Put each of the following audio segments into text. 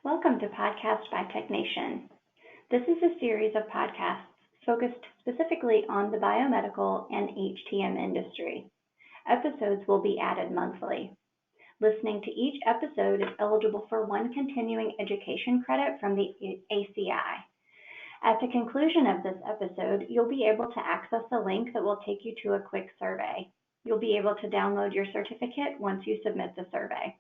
Welcome to Podcast by TechNation. This is a series of podcasts focused specifically on the biomedical and HTM industry. Episodes will be added monthly. Listening to each episode is eligible for one continuing education credit from the ACI. At the conclusion of this episode, you'll be able to access a link that will take you to a quick survey. You'll be able to download your certificate once you submit the survey.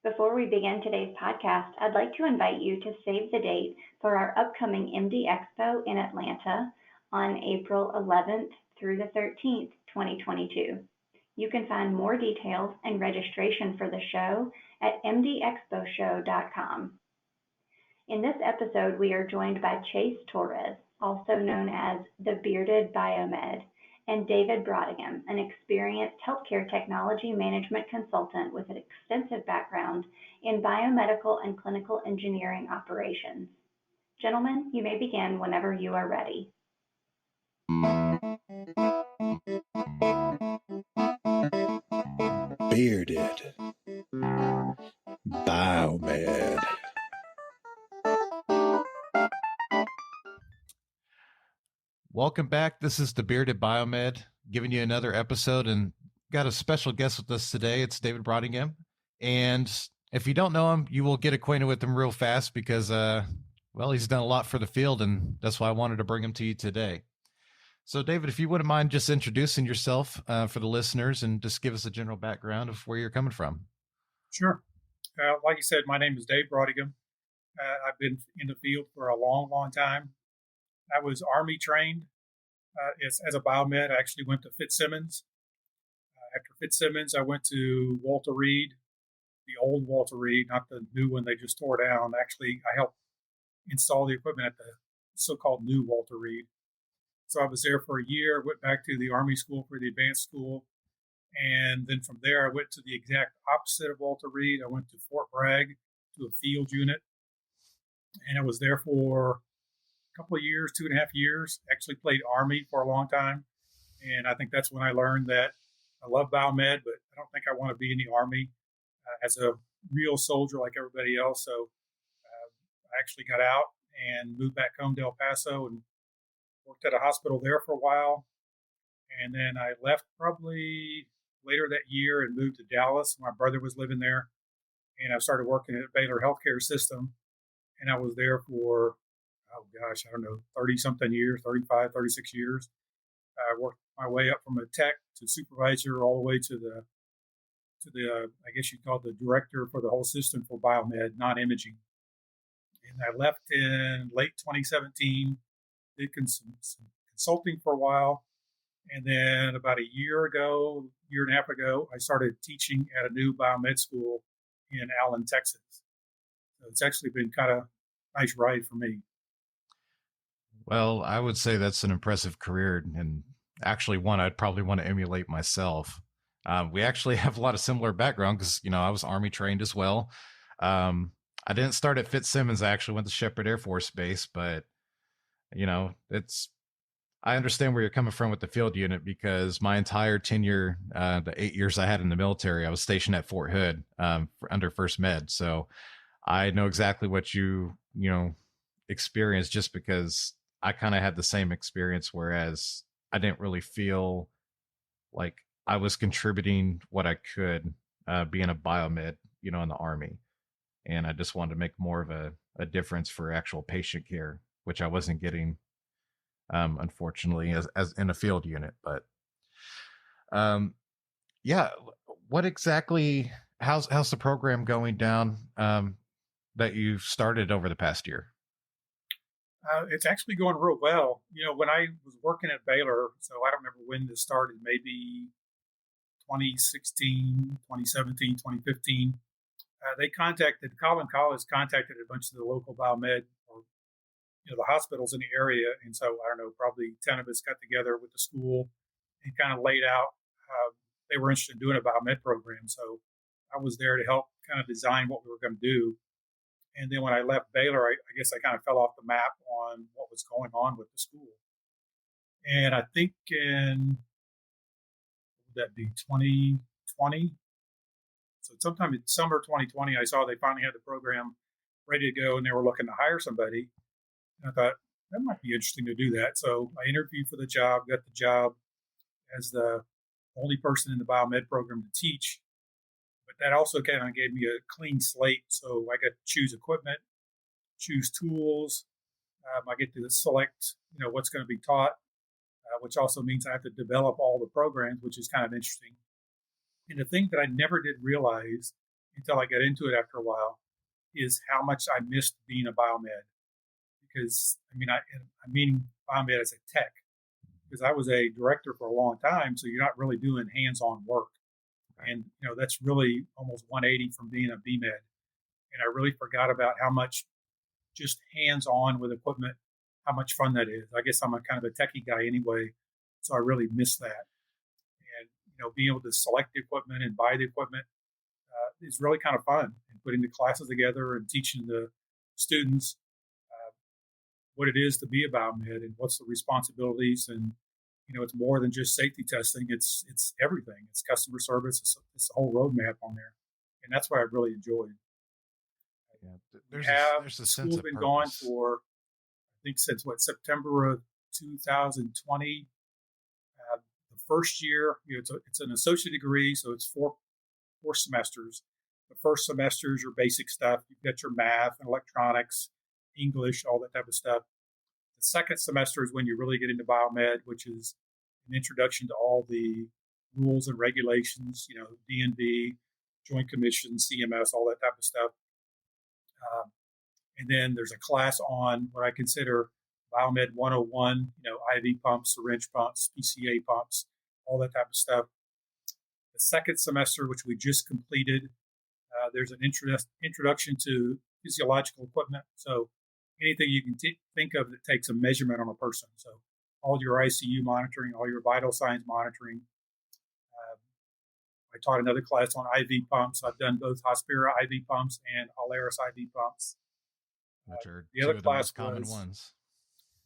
Before we begin today's podcast, I'd like to invite you to save the date for our upcoming MD Expo in Atlanta on April 11th through the 13th, 2022. You can find more details and registration for the show at mdexposhow.com. In this episode, we are joined by Chase Torres, also known as the Bearded Biomed, and David Braeutigam, an experienced healthcare technology management consultant with an extensive background in biomedical and clinical engineering operations. Gentlemen, you may begin whenever you are ready. Bearded Biomed. Welcome back. This is the Bearded Biomed, giving you another episode, and got a special guest with us today. It's David Braeutigam, and if you don't know him, you will get acquainted with him real fast because, he's done a lot for the field, and that's why I wanted to bring him to you today. So, David, if you wouldn't mind just introducing yourself for the listeners and just give us a general background of where you're coming from. Sure. Like you said, my name is Dave Braeutigam. I've been in the field for a long, long time. I was Army trained as a biomed. I actually went to Fitzsimmons. After Fitzsimmons, I went to Walter Reed, the old Walter Reed, not the new one they just tore down. Actually, I helped install the equipment at the so-called new Walter Reed. So I was there for a year, went back to the Army school for the advanced school. And then from there, I went to the exact opposite of Walter Reed. I went to Fort Bragg to a field unit. And I was there for couple of years, 2.5 years, actually played Army for a long time. And I think that's when I learned that I love biomed, but I don't think I want to be in the Army as a real soldier like everybody else. So I actually got out and moved back home to El Paso and worked at a hospital there for a while. And then I left probably later that year and moved to Dallas. My brother was living there. And I started working at Baylor Healthcare System. And I was there for 30-something years, 35, 36 years. I worked my way up from a tech to supervisor all the way to the I guess you'd call it the director for the whole system for biomed, non-imaging. And I left in late 2017, did some consulting for a while. And then about a year and a half ago, I started teaching at a new biomed school in Allen, Texas. So it's actually been kind of a nice ride for me. Well, I would say that's an impressive career, and actually one I'd probably want to emulate myself. We actually have a lot of similar background because, I was Army trained as well. I didn't start at Fitzsimmons. I actually went to Shepherd Air Force Base, but, I understand where you're coming from with the field unit because my entire tenure, the 8 years I had in the military, I was stationed at Fort Hood under First Med. So I know exactly what you experienced just because I kind of had the same experience, whereas I didn't really feel like I was contributing what I could being a biomed, in the Army. And I just wanted to make more of a difference for actual patient care, which I wasn't getting, unfortunately, as in a field unit. But what exactly, how's the program going down that you've started over the past year? It's actually going real well. When I was working at Baylor, so I don't remember when this started, maybe 2016, 2017, 2015, Colin College contacted a bunch of the local biomed or, the hospitals in the area. And so, I don't know, probably 10 of us got together with the school and kind of laid out how they were interested in doing a biomed program. So I was there to help kind of design what we were going to do. And then when I left Baylor, I guess I kind of fell off the map on what was going on with the school. And I think in, would that be 2020? So sometime in summer 2020, I saw they finally had the program ready to go, and they were looking to hire somebody. And I thought that might be interesting to do that. So I interviewed for the job, got the job as the only person in the biomed program to teach. But that also kind of gave me a clean slate. So I got to choose equipment, choose tools. I get to select, what's going to be taught, which also means I have to develop all the programs, which is kind of interesting. And the thing that I never did realize until I got into it after a while is how much I missed being a biomed. Because, I mean biomed as a tech, because I was a director for a long time, so you're not really doing hands-on work. And, that's really almost 180 from being a BMed. And I really forgot about how much just hands-on with equipment, how much fun that is. I guess I'm a kind of a techie guy anyway, so I really miss that. And, being able to select the equipment and buy the equipment is really kind of fun. And putting the classes together and teaching the students what it is to be a biomed and what's the responsibilities. And, it's more than just safety testing. It's everything. It's customer service. It's a whole roadmap on there. And that's what I really enjoyed. Yeah, there's a sense school's of been purpose. going for, I think, since September of 2020. The first year, it's an associate degree, so it's four semesters. The first semester is your basic stuff. You've got your math and electronics, English, all that type of stuff. The second semester is when you really get into biomed, which is an introduction to all the rules and regulations, DNV, Joint Commission, CMS, all that type of stuff. And then there's a class on what I consider Biomed 101, IV pumps, syringe pumps, PCA pumps, all that type of stuff. The second semester, which we just completed, there's an introduction to physiological equipment. So anything you can think of that takes a measurement on a person. So all your ICU monitoring, all your vital signs monitoring. I taught another class on IV pumps. I've done both Hospira IV pumps and Alaris IV pumps. Which are the two other of the class most common was, ones.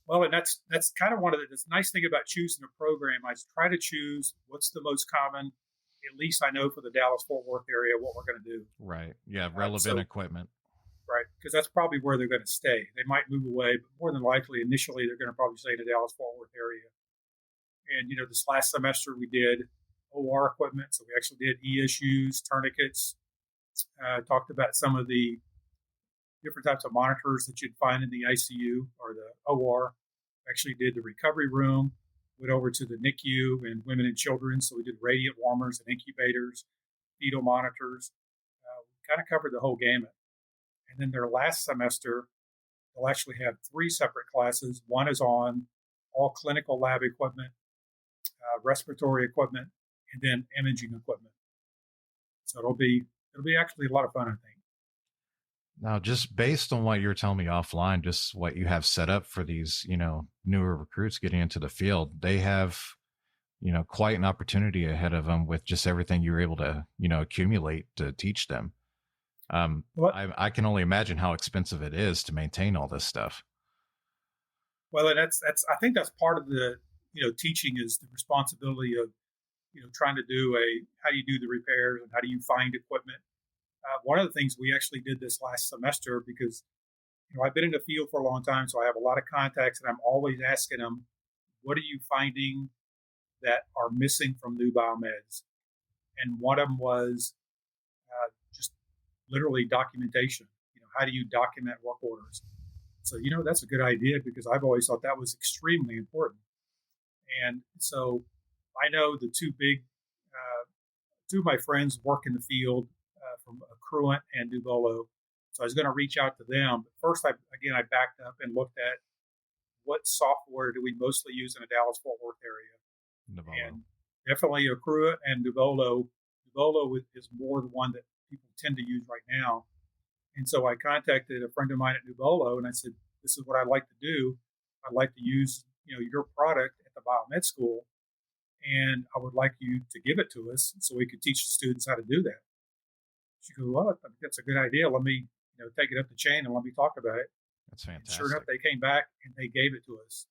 Well, and that's kind of one of the nice thing about choosing a program. I try to choose what's the most common. At least I know for the Dallas-Fort Worth area what we're going to do. Right. Yeah, relevant equipment. Right, because that's probably where they're going to stay. They might move away, but more than likely, initially, they're going to probably stay in the Dallas-Fort Worth area. And, this last semester we did OR equipment. So we actually did ESUs, tourniquets, talked about some of the different types of monitors that you'd find in the ICU or the OR. Actually did the recovery room, went over to the NICU and women and children. So we did radiant warmers and incubators, fetal monitors. We kind of covered the whole gamut. And then their last semester, they'll actually have 3 separate classes. One is on all clinical lab equipment, respiratory equipment, and then imaging equipment. So it'll be actually a lot of fun, I think. Now, just based on what you're telling me offline, just what you have set up for these, newer recruits getting into the field, they have, quite an opportunity ahead of them with just everything you're able to, accumulate to teach them. I can only imagine how expensive it is to maintain all this stuff. Well, and that's I think that's part of the teaching is the responsibility of trying to do how do you do the repairs and how do you find equipment. One of the things we actually did this last semester because I've been in the field for a long time, so I have a lot of contacts, and I'm always asking them, what are you finding that are missing from new biomeds? And one of them was just literally documentation. How do you document work orders? So, that's a good idea because I've always thought that was extremely important. And so I know the two of my friends work in the field from Accruent and Nuvolo. So I was going to reach out to them. But first, I backed up and looked at what software do we mostly use in the Dallas-Fort Worth area. Nuvolo. And definitely Accruent and Nuvolo. Nuvolo is more the one that people tend to use right now. And so I contacted a friend of mine at Nuvolo, and I said, this is what I'd like to do. I'd like to use your product at the Biomed School, and I would like you to give it to us so we could teach the students how to do that. She goes, well, I think that's a good idea. Let me take it up the chain and let me talk about it. That's fantastic. And sure enough, they came back and they gave it to us.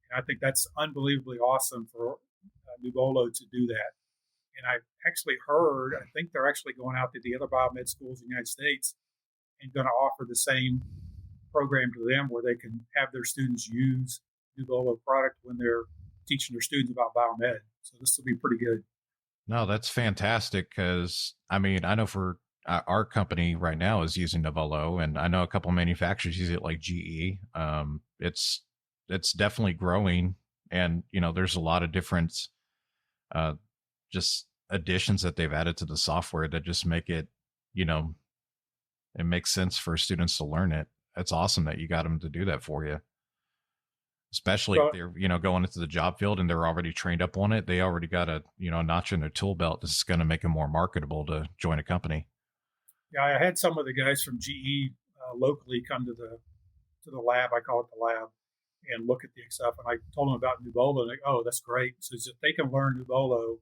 And I think that's unbelievably awesome for Nuvolo to do that. And I actually heard, I think they're actually going out to the other biomed schools in the United States and going to offer the same program to them where they can have their students use Nubolo product when they're teaching their students about biomed. So this will be pretty good. No, that's fantastic because I mean, I know for our company right now is using Nuvolo, and I know a couple manufacturers use it, like GE. It's definitely growing, and there's a lot of different uh, just additions that they've added to the software that just make it, it makes sense for students to learn it. It's awesome that you got them to do that for you, especially if Well, they're going into the job field and they're already trained up on it. They already got a notch in their tool belt. This is going to make them more marketable to join a company. yeah, I had some of the guys from GE locally come to the lab. I call it the lab, and look at the stuff. And I told them about Nubolo, and oh, that's great. So if they can learn Nubolo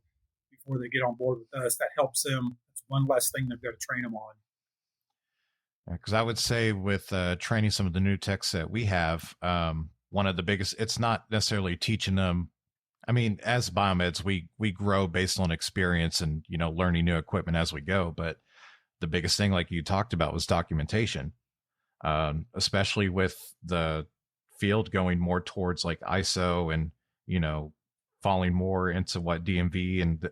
before they get on board with us, that helps them. It's one less thing they've got to train them on. Because I would say with training some of the new techs that we have, one of the biggest, it's not necessarily teaching them. I mean, as biomeds, we grow based on experience and, learning new equipment as we go. But the biggest thing, like you talked about, was documentation, especially with the field going more towards like ISO and, falling more into what DMV and,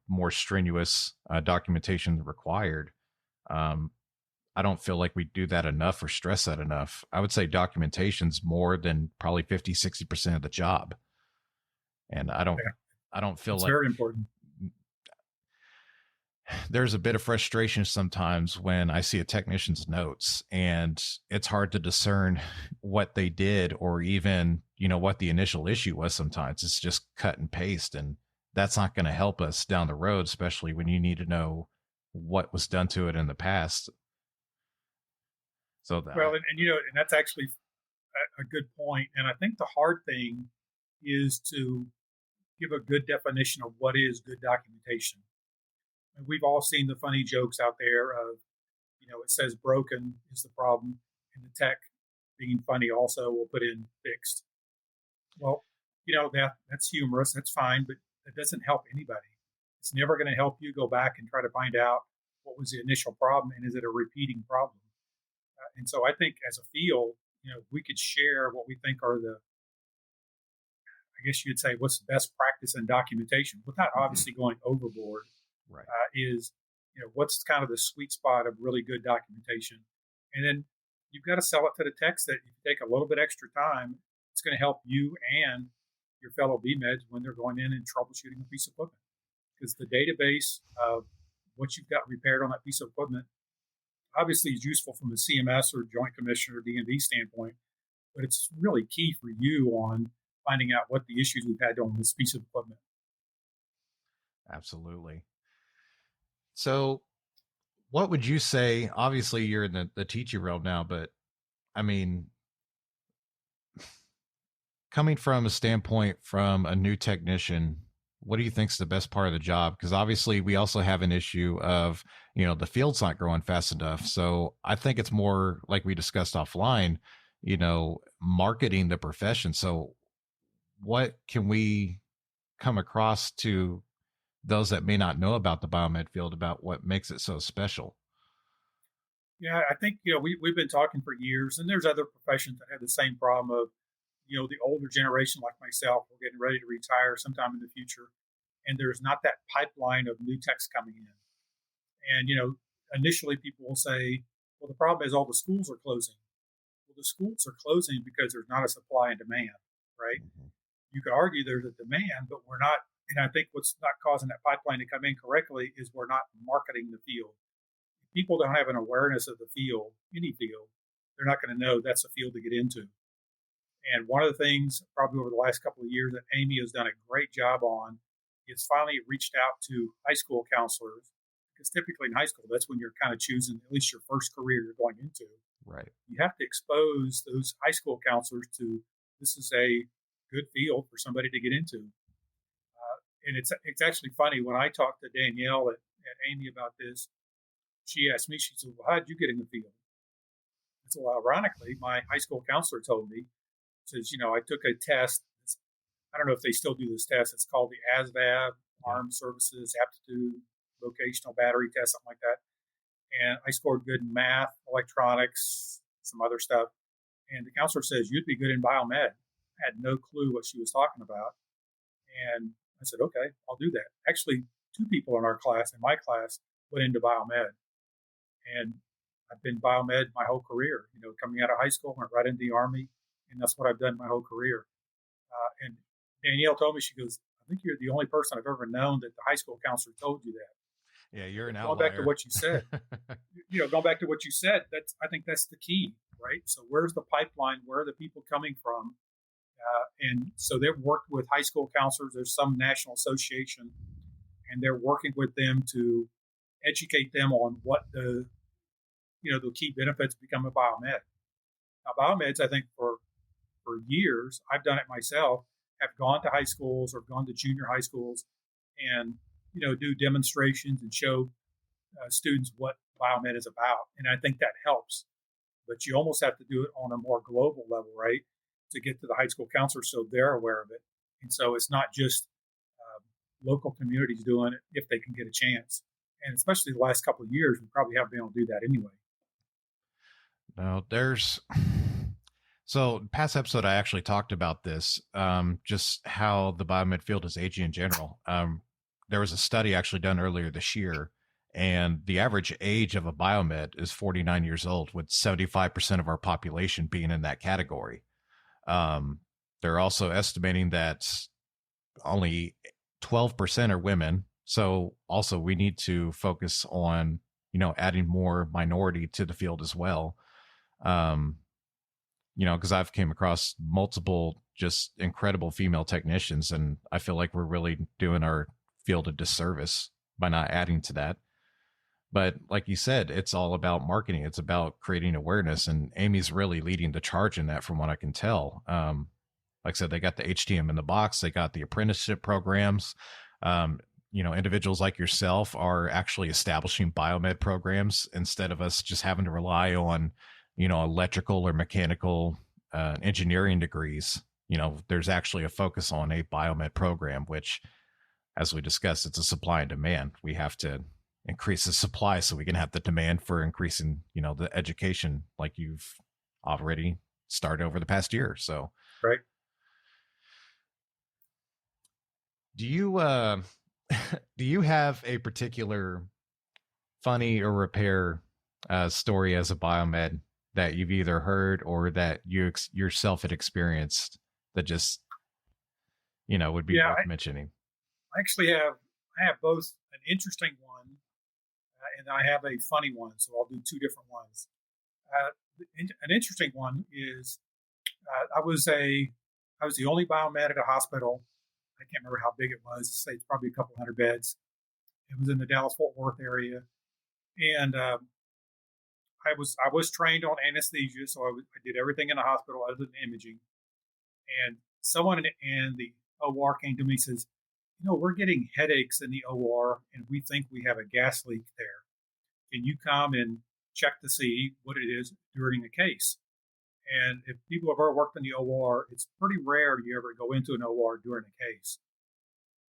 more strenuous documentation required. I don't feel like we do that enough or stress that enough. I would say documentation's more than probably 50-60% of the job. And I don't feel it's like very important. There's a bit of frustration sometimes when I see a technician's notes and it's hard to discern what they did or even, what the initial issue was. Sometimes it's just cut and paste, and that's not going to help us down the road, especially when you need to know what was done to it in the past. So Well, and that's actually a good point. And I think the hard thing is to give a good definition of what is good documentation. And we've all seen the funny jokes out there of, it says broken is the problem, and the tech being funny also will put in fixed. Well, that's humorous, that's fine, but that doesn't help anybody. It's never going to help you go back and try to find out what was the initial problem and is it a repeating problem. And so I think as a field, we could share what we think are I guess you'd say, what's the best practice in documentation without obviously going overboard. right. Is, what's kind of the sweet spot of really good documentation. And then you've got to sell it to the techs that if you take a little bit extra time, it's going to help you and your fellow BMEDs when they're going in and troubleshooting a piece of equipment. Because the database of what you've got repaired on that piece of equipment obviously is useful from a CMS or Joint Commission or DMV standpoint, but it's really key for you on finding out what the issues we've had on this piece of equipment. Absolutely. So what would you say? Obviously you're in the teaching realm now, but I mean, coming from a standpoint from a new technician, what do you think is the best part of the job? Because obviously we also have an issue of, the field's not growing fast enough. So I think it's more like we discussed offline, marketing the profession. So what can we come across to those that may not know about the biomed field about what makes it so special? Yeah, I think, we've been talking for years, and there's other professions that have the same problem of, the older generation like myself, we're getting ready to retire sometime in the future, and there's not that pipeline of new techs coming in. And, initially people will say, well, the problem is all the schools are closing. Well, the schools are closing because there's not a supply and demand, right? Mm-hmm. You could argue there's a demand, but we're not. And I think what's not causing that pipeline to come in correctly is we're not marketing the field. If people don't have an awareness of the field, any field, they're not going to know that's a field to get into. And one of the things, probably over the last couple of years, that Amy has done a great job on is finally reached out to high school counselors. Because typically in high school, that's when you're kind of choosing at least your first career you're going into. Right. You have to expose those high school counselors to this is a good field for somebody to get into. And it's actually funny, when I talked to Danielle at Amy about this, she asked me, she said, well, how did you get in the field? I said, well, ironically, my high school counselor told me, says, I took a test. I don't know if they still do this test. It's called the ASVAB, Armed Services Aptitude Vocational Battery Test, something like that. and I scored good in math, electronics, some other stuff. And the counselor says, you'd be good in biomed. I had no clue what she was talking about. And I said, okay, I'll do that. Actually, two people in my class, went into biomed. And I've been biomed my whole career. Coming out of high school, went right into the Army, and that's what I've done my whole career. And Danielle told me, she goes, I think you're the only person I've ever known that the high school counselor told you that. Yeah, you're an Going outlier. back to what you said, I think that's the key, right? So where's the pipeline? Where are the people coming from? And so they've worked with high school counselors. There's some national association, and they're working with them to educate them on what the key benefits become of biomed. Now, biomeds, I think for years, I've done it myself, have gone to high schools or gone to junior high schools and, do demonstrations and show students what biomed is about. And I think that helps. But you almost have to do it on a more global level, right? To get to the high school counselors so they're aware of it. And so it's not just local communities doing it if they can get a chance. And especially the last couple of years, we probably haven't been able to do that anyway. No, so past episode, I actually talked about this, just how the biomed field is aging in general. There was a study actually done earlier this year, and the average age of a biomed is 49 years old, with 75% of our population being in that category. They're also estimating that only 12% are women. So also we need to focus on, adding more minority to the field as well. Because I've came across multiple just incredible female technicians, and I feel like we're really doing our field a disservice by not adding to that. But like you said, it's all about marketing. It's about creating awareness, and Amy's really leading the charge in that from what I can tell. Like I said, they got the HTM in the box. They got the apprenticeship programs. Individuals like yourself are actually establishing biomed programs instead of us just having to rely on, electrical or mechanical engineering degrees. There's actually a focus on a biomed program, which, as we discussed, it's a supply and demand. We have to increase the supply so we can have the demand for increasing, the education like you've already started over the past year. So, right. Do you do you have a particular funny or repair story as a biomed that you've either heard or that you yourself had experienced that just would be worth mentioning? I have both an interesting one and I have a funny one, so I'll do two different ones. An interesting one is I was the only biomed at a hospital. I can't remember how big it was. Say it's probably a couple hundred beds. It was in the Dallas-Fort Worth area, and I was trained on anesthesia, so I did everything in the hospital other than imaging. And someone in the OR came to me and says, we're getting headaches in the OR, and we think we have a gas leak there. Can you come and check to see what it is during a case? And if people have ever worked in the OR, it's pretty rare you ever go into an OR during a case.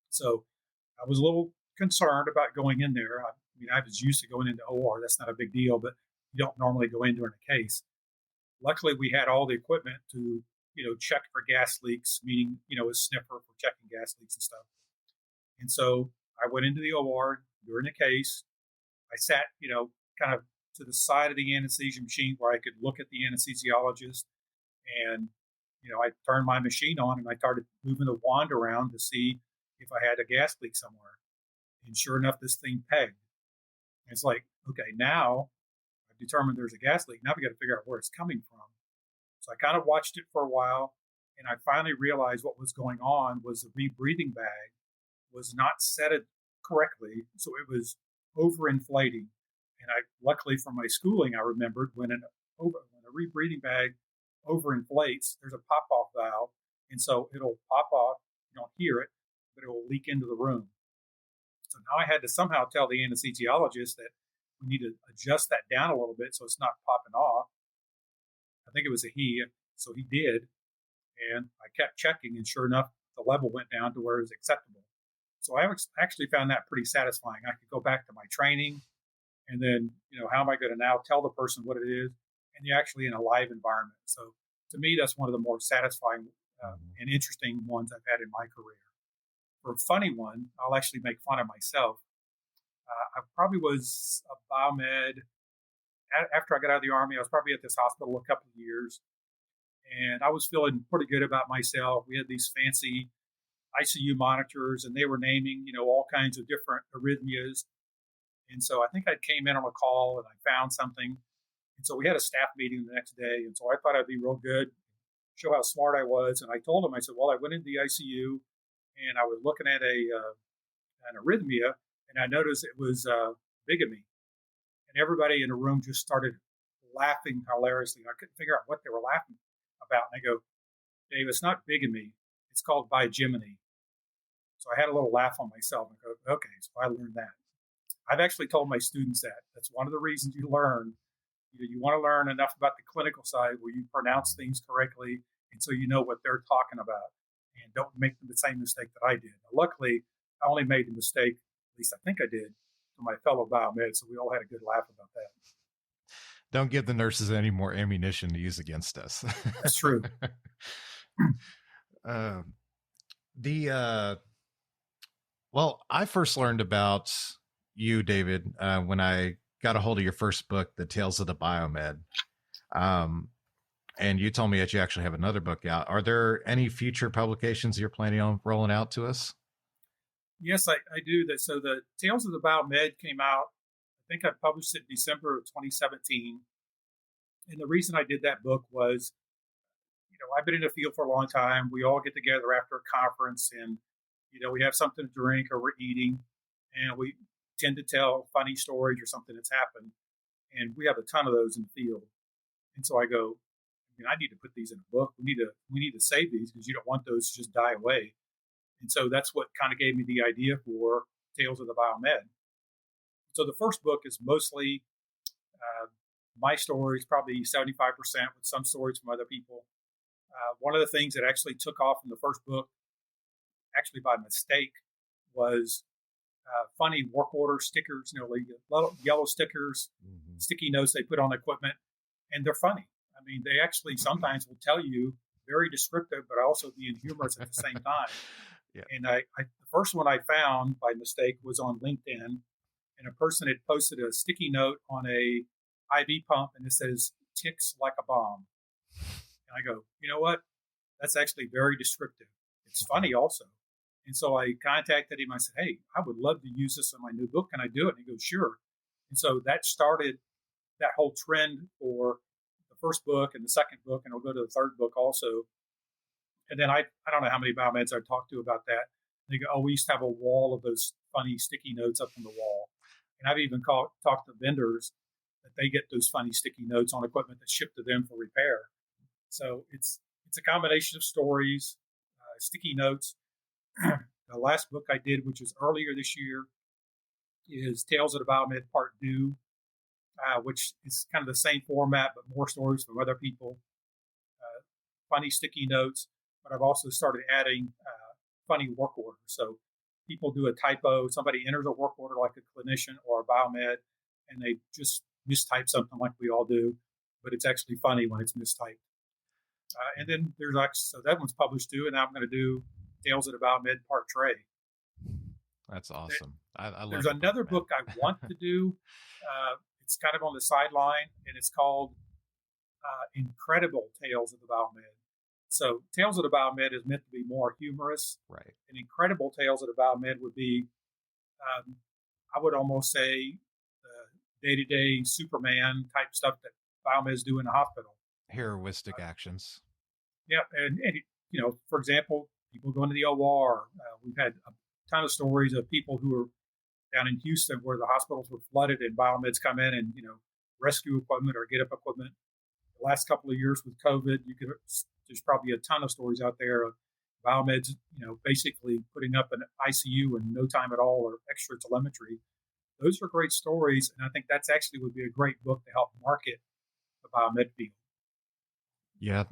So I was a little concerned about going in there. I was used to going into OR. That's not a big deal, but you don't normally go in during a case. Luckily, we had all the equipment to, check for gas leaks, meaning, a sniffer for checking gas leaks and stuff. And so I went into the OR during the case. I sat, kind of to the side of the anesthesia machine where I could look at the anesthesiologist. And, I turned my machine on and I started moving the wand around to see if I had a gas leak somewhere. And sure enough, this thing pegged. And it's like, okay, now I've determined there's a gas leak. Now we got to figure out where it's coming from. So I kind of watched it for a while. And I finally realized what was going on was the rebreathing bag was not set it correctly. So it was overinflating. And luckily from my schooling, I remembered when a rebreathing bag overinflates, there's a pop-off valve. And so it'll pop off, you don't hear it, but it will leak into the room. So now I had to somehow tell the anesthesiologist that we need to adjust that down a little bit so it's not popping off. I think it was a he, so he did. And I kept checking, and sure enough, the level went down to where it was acceptable. So I actually found that pretty satisfying. I could go back to my training. And then, how am I going to now tell the person what it is? And you're actually in a live environment. So to me, that's one of the more satisfying and interesting ones I've had in my career. For a funny one, I'll actually make fun of myself. I probably was a biomed after I got out of the Army. I was probably at this hospital a couple of years, and I was feeling pretty good about myself. We had these fancy ICU monitors, and they were naming, all kinds of different arrhythmias. And so I think I came in on a call and I found something. And so we had a staff meeting the next day. And so I thought I'd be real good, show how smart I was. And I told him, I said, well, I went into the ICU and I was looking at an arrhythmia, and I noticed it was bigamy. And everybody in the room just started laughing hilariously. I couldn't figure out what they were laughing about. And I go, Dave, it's not bigamy. It's called bigeminy. So I had a little laugh on myself and go, okay, so I learned that. I've actually told my students that. That's one of the reasons you learn. You want to learn enough about the clinical side where you pronounce things correctly, and so you know what they're talking about, and don't make the same mistake that I did. Now, luckily, I only made the mistake, at least I think I did, to my fellow biomed, so we all had a good laugh about that. Don't give the nurses any more ammunition to use against us. That's true. Well, I first learned about you, David, when I got a hold of your first book, The Tales of the Biomed. And you told me that you actually have another book out. Are there any future publications you're planning on rolling out to us? Yes, I do. So the Tales of the Biomed came out, I think I published it in December of 2017. And the reason I did that book was, I've been in the field for a long time. We all get together after a conference and, we have something to drink or we're eating, and we tend to tell funny stories or something that's happened. And we have a ton of those in the field. And so I go, I need to put these in a book. We need to save these because you don't want those to just die away. And so that's what kind of gave me the idea for Tales of the Biomed. So the first book is mostly my stories, probably 75%, with some stories from other people. One of the things that actually took off in the first book, actually by mistake, was funny work order stickers, like yellow stickers, sticky notes they put on equipment, and they're funny. I mean, they actually sometimes will tell you very descriptive, but also being humorous at the same time. Yeah. And the first one I found by mistake was on LinkedIn, and a person had posted a sticky note on a IV pump, and it says, "Ticks like a bomb." And I go, you know what? That's actually very descriptive. It's funny also. And so I contacted him. I said, hey, I would love to use this in my new book. Can I do it? And he goes, sure. And so that started that whole trend for the first book and the second book, and I'll go to the third book also. And then I don't know how many biomeds I've talked to about that. They go, oh, we used to have a wall of those funny sticky notes up on the wall. And I've even talked to vendors that they get those funny sticky notes on equipment that's shipped to them for repair. So it's a combination of stories, sticky notes. The last book I did, which was earlier this year, is Tales of the Biomed Part 2, which is kind of the same format, but more stories from other people, funny sticky notes. But I've also started adding funny work orders. So people do a typo, somebody enters a work order like a clinician or a biomed, and they just mistype something like we all do, but it's actually funny when it's mistyped. And then so that one's published too, and now I'm going to do Tales of the Biomed Part 3. That's awesome. I love There's another book I want to do. It's kind of on the sideline, and it's called Incredible Tales of the Biomed. So Tales of the Biomed is meant to be more humorous. Right. And Incredible Tales of the Biomed would be, I would almost say, day-to-day Superman type stuff that biomeds do in the hospital. Heroistic actions. Yeah, and for example, people go into the OR. We've had a ton of stories of people who are down in Houston where the hospitals were flooded and biomeds come in and rescue equipment or get up equipment. The last couple of years with COVID, there's probably a ton of stories out there of biomeds, basically putting up an ICU in no time at all or extra telemetry. Those are great stories, and I think that's actually would be a great book to help market the biomed field. Yeah,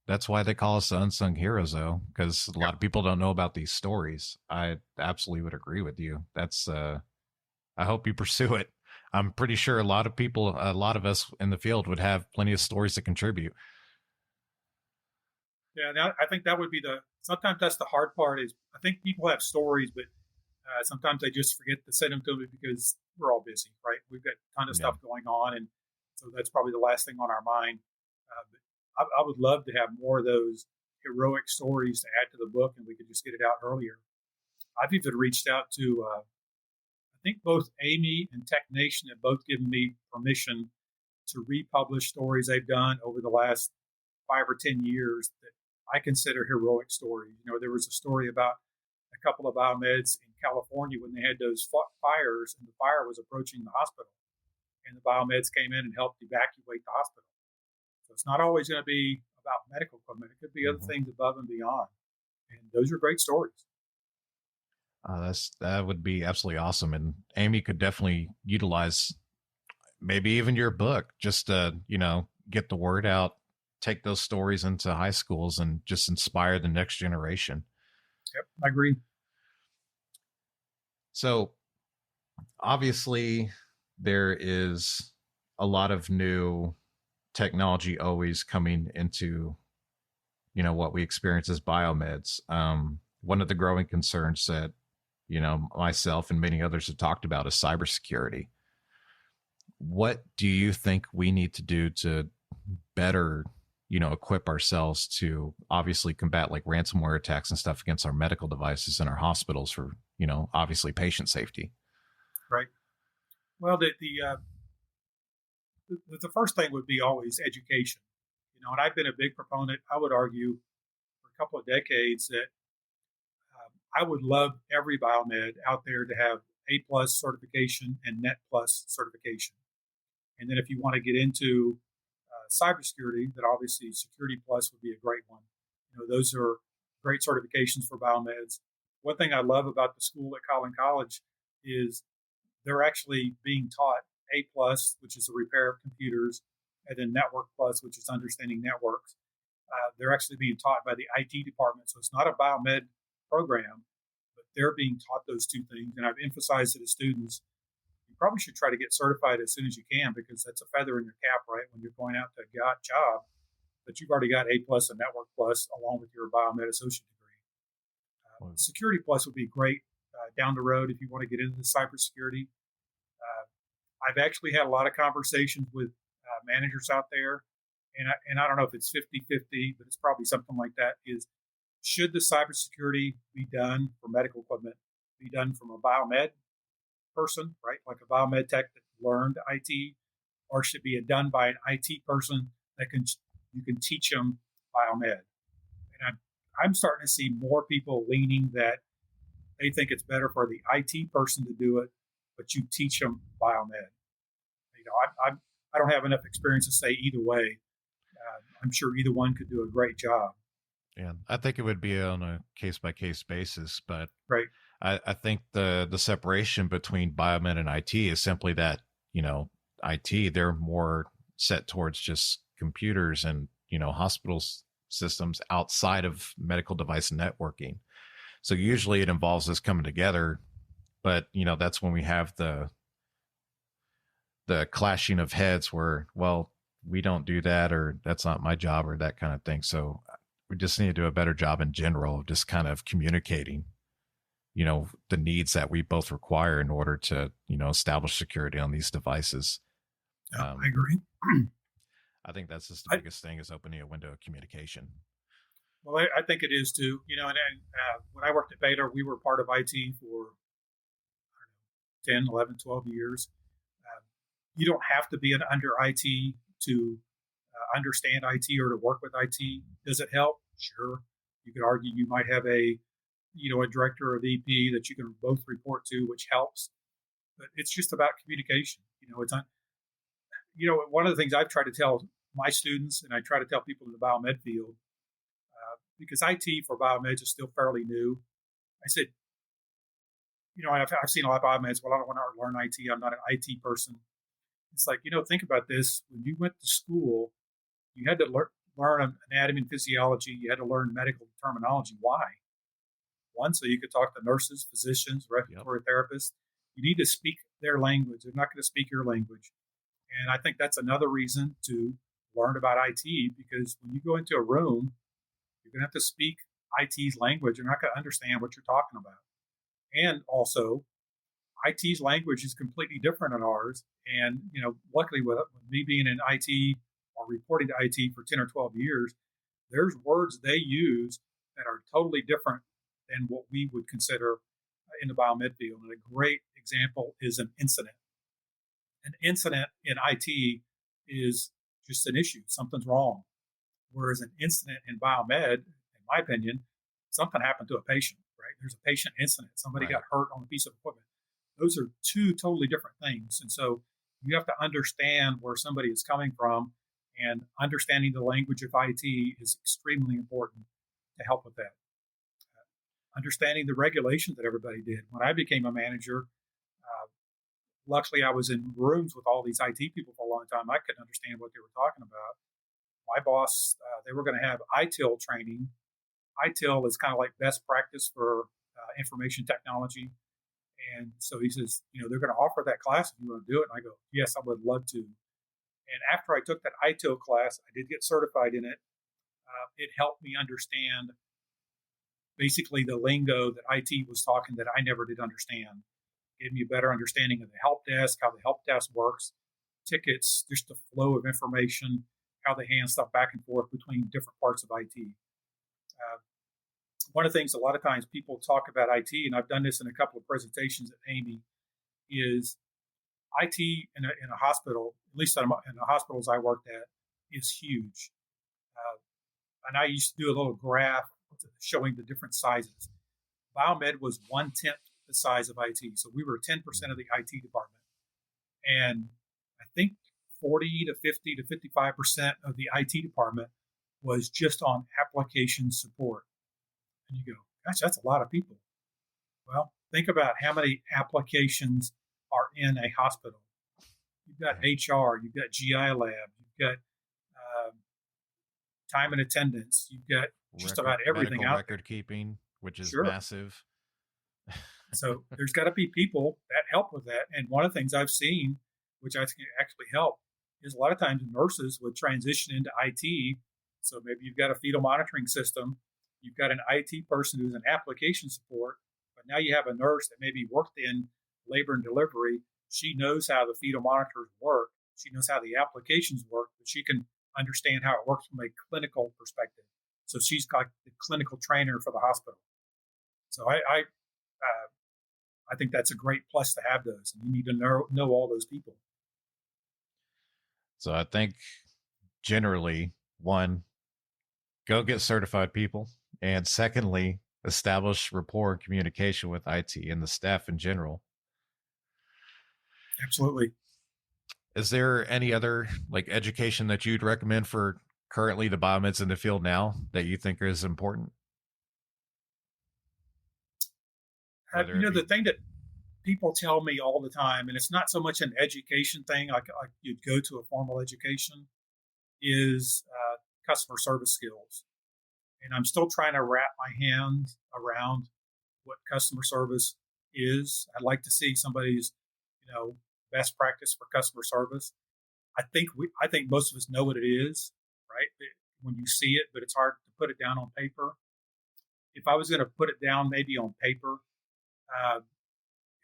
that's why they call us the unsung heroes, though, because a lot of people don't know about these stories. I absolutely would agree with you. That's I hope you pursue it. I'm pretty sure a lot of us in the field would have plenty of stories to contribute. Yeah, now I think that would be sometimes that's the hard part is I think people have stories, but sometimes they just forget to send them to me because we're all busy, right? We've got a ton of Yeah. stuff going on, and so that's probably the last thing on our mind. But I would love to have more of those heroic stories to add to the book, and we could just get it out earlier. I've even reached out to, I think both Amy and TechNation have both given me permission to republish stories they've done over the last 5 or 10 years that I consider heroic stories. There was a story about a couple of biomeds in California when they had those fires, and the fire was approaching the hospital, and the biomeds came in and helped evacuate the hospital. So it's not always going to be about medical equipment; it could be other things above and beyond. And those are great stories. That would be absolutely awesome, and Amy could definitely utilize maybe even your book just to get the word out, take those stories into high schools, and just inspire the next generation. Yep, I agree. So obviously there is a lot of new technology always coming into what we experience as biomeds. One of the growing concerns that myself and many others have talked about is cybersecurity. What do you think we need to do to better equip ourselves to obviously combat like ransomware attacks and stuff against our medical devices in our hospitals for obviously patient safety? Right. Well, the first thing would be always education. And I've been a big proponent, I would argue, for a couple of decades that I would love every biomed out there to have A plus certification and Net plus certification. And then if you want to get into cybersecurity, then obviously Security Plus would be a great one. Those are great certifications for biomeds. One thing I love about the school at Collin College is they're actually being taught A plus, which is the repair of computers, and then Network plus, which is understanding networks. They're actually being taught by the IT department, so it's not a biomed program, but they're being taught those two things. And I've emphasized to the students, you probably should try to get certified as soon as you can because that's a feather in your cap, right? When you're going out to a job, but you've already got A plus and Network plus along with your biomed associate degree. Security plus would be great down the road if you want to get into the cybersecurity. I've actually had a lot of conversations with managers out there, and I don't know if it's 50-50, but it's probably something like that, is should the cybersecurity be done for medical equipment be done from a biomed person, right? Like a biomed tech that learned IT, or should it be done by an IT person that you can teach them biomed? And I'm starting to see more people leaning that they think it's better for the IT person to do it, but you teach them biomed. I don't have enough experience to say either way. I'm sure either one could do a great job. Yeah, I think it would be on a case by case basis, but right. I think the separation between biomed and IT is simply that IT, they're more set towards just computers and hospital systems outside of medical device networking. So usually it involves us coming together, but that's when we have the clashing of heads where, well, we don't do that, or that's not my job, or that kind of thing. So we just need to do a better job in general of just kind of communicating, the needs that we both require in order to, establish security on these devices. I agree. I think that's just the biggest thing, is opening a window of communication. Well, I think it is too. And when I worked at Baylor, we were part of IT for 10, 11, 12 years. You don't have to be under IT to understand IT or to work with IT. Does it help? Sure. You could argue you might have a director or VP that you can both report to, which helps. But it's just about communication. It's not. One of the things I've tried to tell my students, and I try to tell people in the biomed field, because IT for biomeds is still fairly new. I said, I've seen a lot of biomeds. Well, I don't want to learn IT. I'm not an IT person. It's like, think about this. When you went to school, you had to learn anatomy and physiology. You had to learn medical terminology. Why? One, so you could talk to nurses, physicians, respiratory therapists. You need to speak their language. They're not going to speak your language. And I think that's another reason to learn about IT, because when you go into a room, you're going to have to speak IT's language. You're not going to understand what you're talking about. And also, IT's language is completely different than ours. And, luckily with me being in IT or reporting to IT for 10 or 12 years, there's words they use that are totally different than what we would consider in the biomed field. And a great example is an incident. An incident in IT is just an issue. Something's wrong. Whereas an incident in biomed, in my opinion, something happened to a patient, right? There's a patient incident. Somebody got hurt on a piece of equipment. Those are two totally different things. And so you have to understand where somebody is coming from, and understanding the language of IT is extremely important to help with that. Understanding the regulations that everybody did. When I became a manager, luckily I was in rooms with all these IT people for a long time. I couldn't understand what they were talking about. My boss, they were going to have ITIL training. ITIL is kind of like best practice for information technology. And so he says, they're going to offer that class if you want to do it. And I go, yes, I would love to. And after I took that ITIL class, I did get certified in it. It helped me understand basically the lingo that IT was talking that I never did understand. It gave me a better understanding of the help desk, how the help desk works, tickets, just the flow of information, how they hand stuff back and forth between different parts of IT. One of the things a lot of times people talk about IT, and I've done this in a couple of presentations at Amy, is IT in a hospital, at least in the hospitals I worked at, is huge. And I used to do a little graph showing the different sizes. Biomed was 1/10 the size of IT. So we were 10% of the IT department. And I think 40 to 50 to 55% of the IT department was just on application support. And you go, gosh, that's a lot of people. Well, think about how many applications are in a hospital. You've got HR, you've got GI lab, you've got time and attendance, you've got just about everything out record keeping, which is Sure. massive. So there's got to be people that help with that. And one of the things I've seen, which I think actually help, is a lot of times nurses would transition into IT. So maybe you've got a fetal monitoring system, you've got an IT person who's an application support, but now you have a nurse that maybe worked in labor and delivery. She knows how the fetal monitors work. She knows how the applications work, but she can understand how it works from a clinical perspective. So she's got the clinical trainer for the hospital. So I think that's a great plus to have those, and you need to know all those people. So I think generally, one, go get certified people, and secondly, establish rapport and communication with IT and the staff in general. Absolutely. Is there any other education that you'd recommend for currently the biomeds in the field now that you think is important? The thing that people tell me all the time, and it's not so much an education thing, like you'd go to a formal education, is customer service skills. And I'm still trying to wrap my hands around what customer service is. I'd like to see somebody's, best practice for customer service. I think most of us know what it is, right? When you see it, but it's hard to put it down on paper. If I was going to put it down maybe on paper,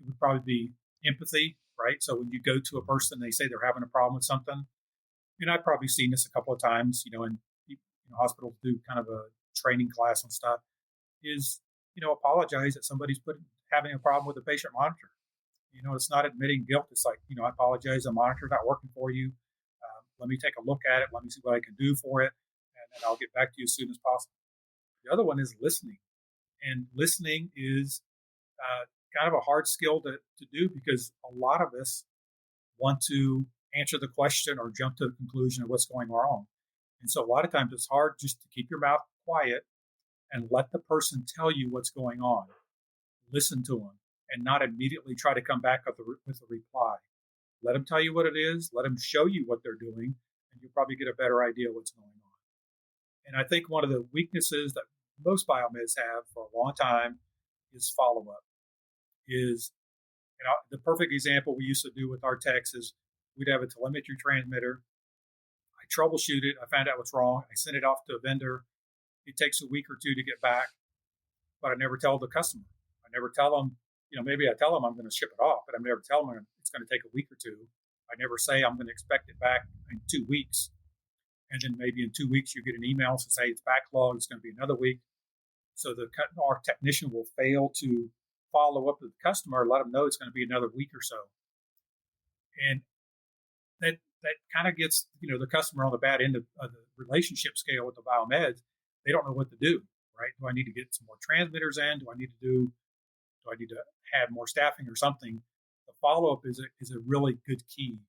it would probably be empathy, right? So when you go to a person, they say they're having a problem with something. And I've probably seen this a couple of times, and hospitals do kind of a training class on stuff, is, apologize that somebody's having a problem with the patient monitor. It's not admitting guilt. It's like, I apologize, the monitor's not working for you. Let me take a look at it. Let me see what I can do for it. And I'll get back to you as soon as possible. The other one is listening. And listening is kind of a hard skill to do, because a lot of us want to answer the question or jump to the conclusion of what's going wrong. And so a lot of times it's hard just to keep your mouth quiet and let the person tell you what's going on. Listen to them and not immediately try to come back with a reply. Let them tell you what it is. Let them show you what they're doing, and you'll probably get a better idea of what's going on. And I think one of the weaknesses that most biomeds have for a long time is follow-up. Is The perfect example we used to do with our techs is we'd have a telemetry transmitter. I troubleshoot it. I found out what's wrong. I send it off to a vendor. It takes a week or two to get back, but I never tell the customer. I never tell them, maybe I tell them I'm going to ship it off, but I never tell them it's going to take a week or two. I never say I'm going to expect it back in 2 weeks. And then maybe in 2 weeks, you get an email to say it's backlogged. It's going to be another week. So our technician will fail to follow up with the customer, let them know it's going to be another week or so. And that kind of gets, the customer on the bad end of the relationship scale with the biomeds. They don't know what to do, right? Do I need to get some more transmitters in? Do I need to have more staffing or something? The follow-up is a really good key.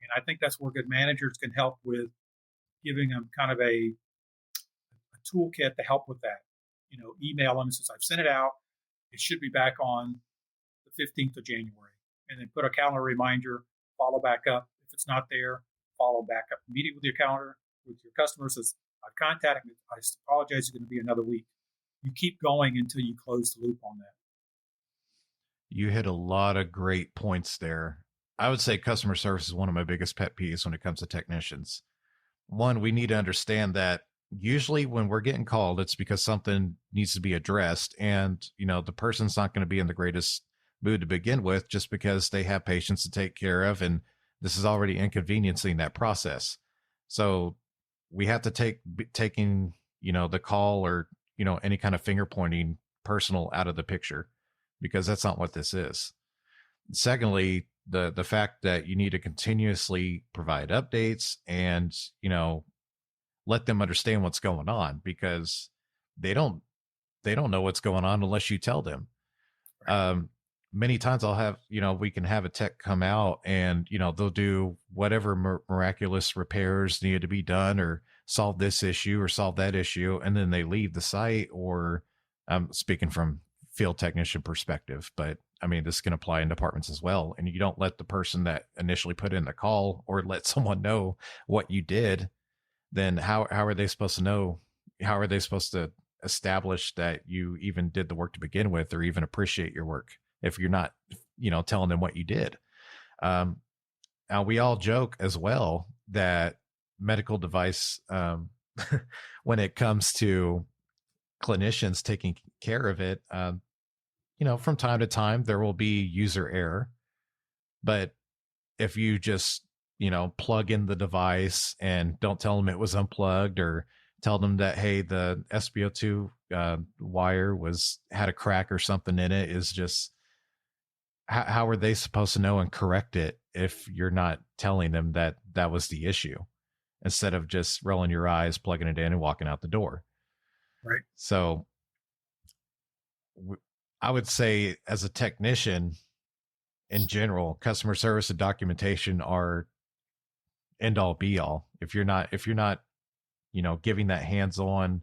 And I think that's where good managers can help with giving them kind of a toolkit to help with that. Email them, since I've sent it out, it should be back on the 15th of January. And then put a calendar reminder, follow back up. If it's not there, follow back up. Meet with your calendar, with your customer, says, I've contacted you. I apologize, it's going to be another week. You keep going until you close the loop on that. You hit a lot of great points there. I would say customer service is one of my biggest pet peeves when it comes to technicians. One, we need to understand that usually when we're getting called, it's because something needs to be addressed. And, the person's not going to be in the greatest mood to begin with just because they have patients to take care of. And this is already inconveniencing that process. So we have to taking, the call or, any kind of finger pointing personal out of the picture, because that's not what this is. Secondly, the fact that you need to continuously provide updates and, let them understand what's going on, because they don't know what's going on unless you tell them. Many times I'll have, we can have a tech come out and, they'll do whatever miraculous repairs needed to be done or solve this issue or solve that issue. And then they leave the site, or I'm speaking from field technician perspective, but I mean, this can apply in departments as well. And you don't let the person that initially put in the call or let someone know what you did, then how are they supposed to know? How are they supposed to establish that you even did the work to begin with, or even appreciate your work if you're not, telling them what you did? Now we all joke as well that medical device, when it comes to clinicians taking care of it, from time to time there will be user error, but if you just, plug in the device and don't tell them it was unplugged, or tell them that, hey, the SPO2 wire had a crack or something in it, is just, how are they supposed to know and correct it if you're not telling them that that was the issue, instead of just rolling your eyes, plugging it in and walking out the door? Right. So I would say, as a technician in general, customer service and documentation are end all be all. If you're not, giving that hands-on,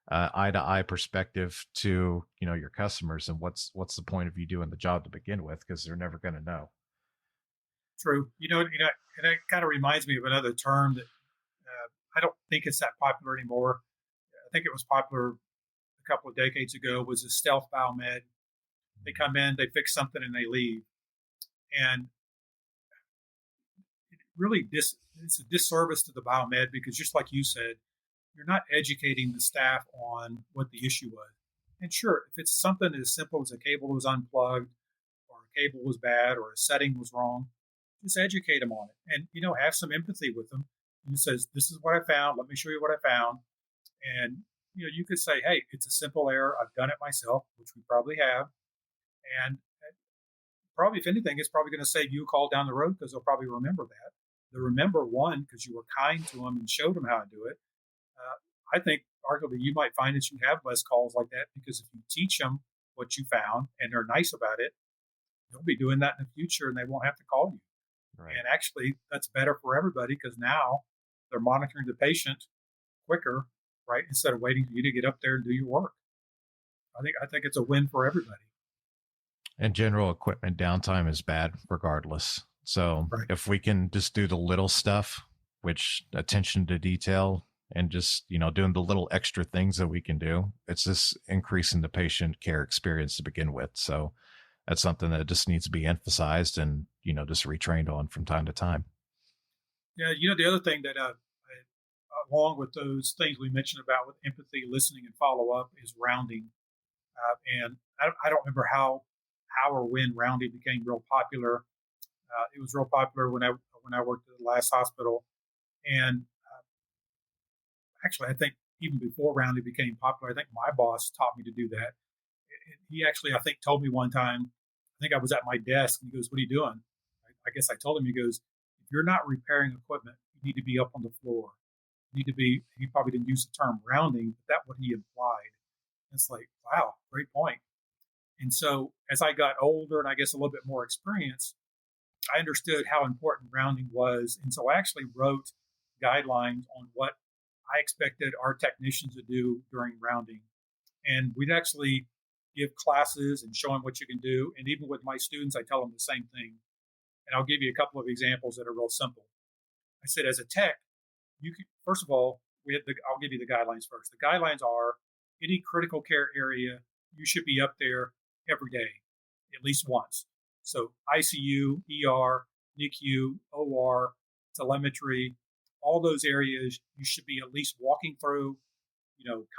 eye to eye perspective to, your customers, and what's the point of you doing the job to begin with? Because they're never going to know. True. And that kind of reminds me of another term that I don't think it's that popular anymore. I think it was popular a couple of decades ago, was a stealth biomed. They come in, they fix something, and they leave. And it really it's a disservice to the biomed, because just like you said, you're not educating the staff on what the issue was. And sure, if it's something as simple as a cable was unplugged, or a cable was bad, or a setting was wrong, just educate them on it, and have some empathy with them. And it says, "This is what I found. Let me show you what I found." And you could say, "Hey, it's a simple error. I've done it myself," which we probably have, and probably, if anything, it's probably going to save you a call down the road, because they'll probably remember that. They'll remember, one, because you were kind to them and showed them how to do it. I think arguably you might find that you have less calls like that, because if you teach them what you found and they're nice about it, they'll be doing that in the future, and they won't have to call you. Right. And actually, that's better for everybody, because now they're monitoring the patient quicker, right? Instead of waiting for you to get up there and do your work. I think it's a win for everybody. And general equipment downtime is bad regardless. So right. If we can just do the little stuff, which attention to detail, and just, doing the little extra things that we can do, it's just increasing the patient care experience to begin with. So that's something that just needs to be emphasized and, just retrained on from time to time. Yeah, the other thing that along with those things we mentioned about with empathy, listening, and follow up is rounding. And I don't remember how or when rounding became real popular. It was real popular when I worked at the last hospital, and actually, I think even before rounding became popular, I think my boss taught me to do that. He actually, I think, told me one time. I think I was at my desk, and he goes, "What are you doing?" I guess I told him. He goes, "If you're not repairing equipment, you need to be up on the floor. You need to be." He probably didn't use the term rounding, but that's what he implied. It's like, wow, great point. And so as I got older and I guess a little bit more experience, I understood how important rounding was. And so I actually wrote guidelines on what I expected our technicians to do during rounding. And we'd actually give classes and show them what you can do. And even with my students, I tell them the same thing. And I'll give you a couple of examples that are real simple. I said, as a tech, you can, first of all, I'll give you the guidelines first. The guidelines are any critical care area, you should be up there every day, at least once. So ICU, ER, NICU, OR, telemetry, all those areas, you should be at least walking through,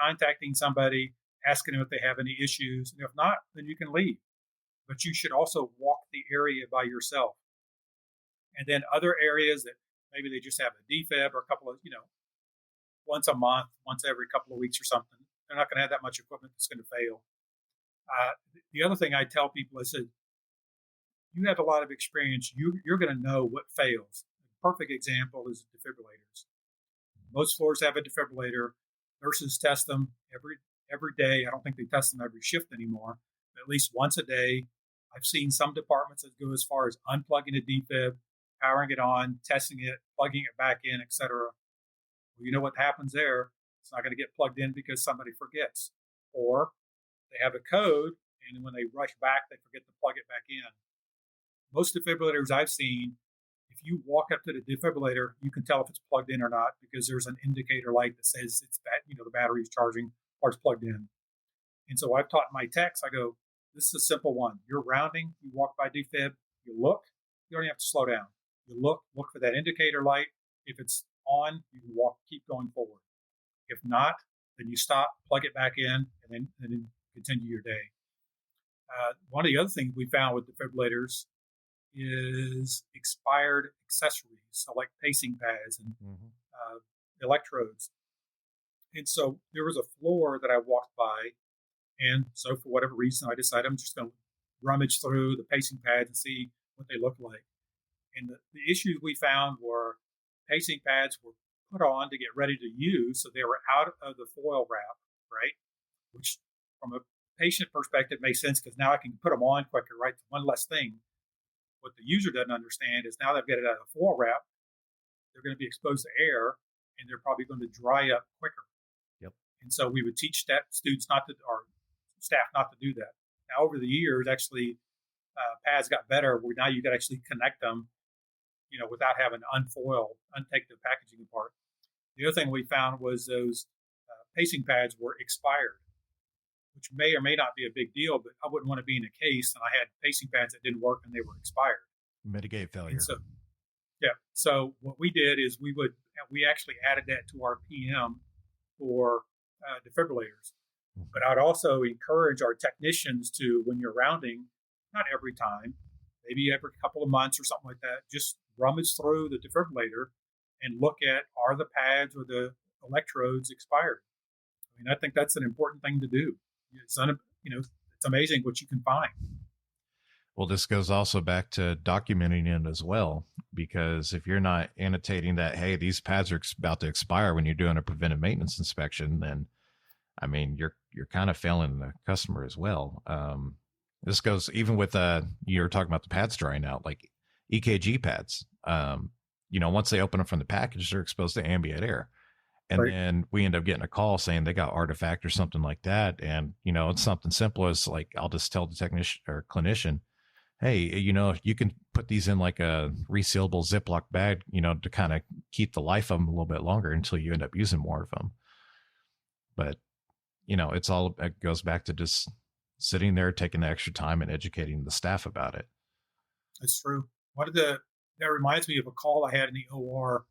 contacting somebody, asking them if they have any issues. And if not, then you can leave. But you should also walk the area by yourself. And then other areas that maybe they just have a defib or a couple of, once a month, once every couple of weeks or something, they're not going to have that much equipment that's going to fail. The other thing I tell people is that you have a lot of experience. You're going to know what fails. A perfect example is defibrillators. Most floors have a defibrillator. Nurses test them every day. I don't think they test them every shift anymore, but at least once a day. I've seen some departments that go as far as unplugging a defib, powering it on, testing it, plugging it back in, etc. Well, you know what happens there? It's not going to get plugged in because somebody forgets, or they have a code, and when they rush back, they forget to plug it back in. Most defibrillators I've seen, if you walk up to the defibrillator, you can tell if it's plugged in or not because there's an indicator light that says the battery is charging or it's plugged in. And so I've taught my techs, I go, this is a simple one. You're rounding, you walk by defib, you look, you don't even have to slow down. You look for that indicator light. If it's on, you can keep going forward. If not, then you stop, plug it back in, and then continue your day. One of the other things we found with defibrillators is expired accessories, so like pacing pads and electrodes. And so there was a floor that I walked by, and so for whatever reason, I decided I'm just going to rummage through the pacing pads and see what they look like. And the issues we found were pacing pads were put on to get ready to use, so they were out of the foil wrap, right? Which, from a patient perspective, makes sense because now I can put them on quicker, right? One less thing. What the user doesn't understand is now they've got it out of foil wrap, they're going to be exposed to air, and they're probably going to dry up quicker. Yep. And so we would teach students or staff not to do that. Now, over the years, actually, pads got better where now you can actually connect them, without having to untake the packaging apart. The other thing we found was those pacing pads were expired, which may or may not be a big deal, but I wouldn't want to be in a case and I had pacing pads that didn't work and they were expired. Mitigate failure. And so what we did is we actually added that to our PM for defibrillators. But I'd also encourage our technicians to, when you're rounding, not every time, maybe every couple of months or something like that, just rummage through the defibrillator and look at, are the pads or the electrodes expired? I mean, I think that's an important thing to do. It's amazing what you can find. Well, this goes also back to documenting it as well, because if you're not annotating that, hey, these pads are about to expire when you're doing a preventive maintenance inspection, then, I mean, you're kind of failing the customer as well. This goes even with you were talking about the pads drying out, like EKG pads. Once they open them from the package, they're exposed to ambient air. And right. Then we end up getting a call saying they got artifact or something like that. And, it's something simple as like, I'll just tell the technician or clinician, hey, you can put these in like a resealable Ziploc bag, to kind of keep the life of them a little bit longer until you end up using more of them. But, it goes back to just sitting there, taking the extra time and educating the staff about it. That's true. That reminds me of a call I had in the OR.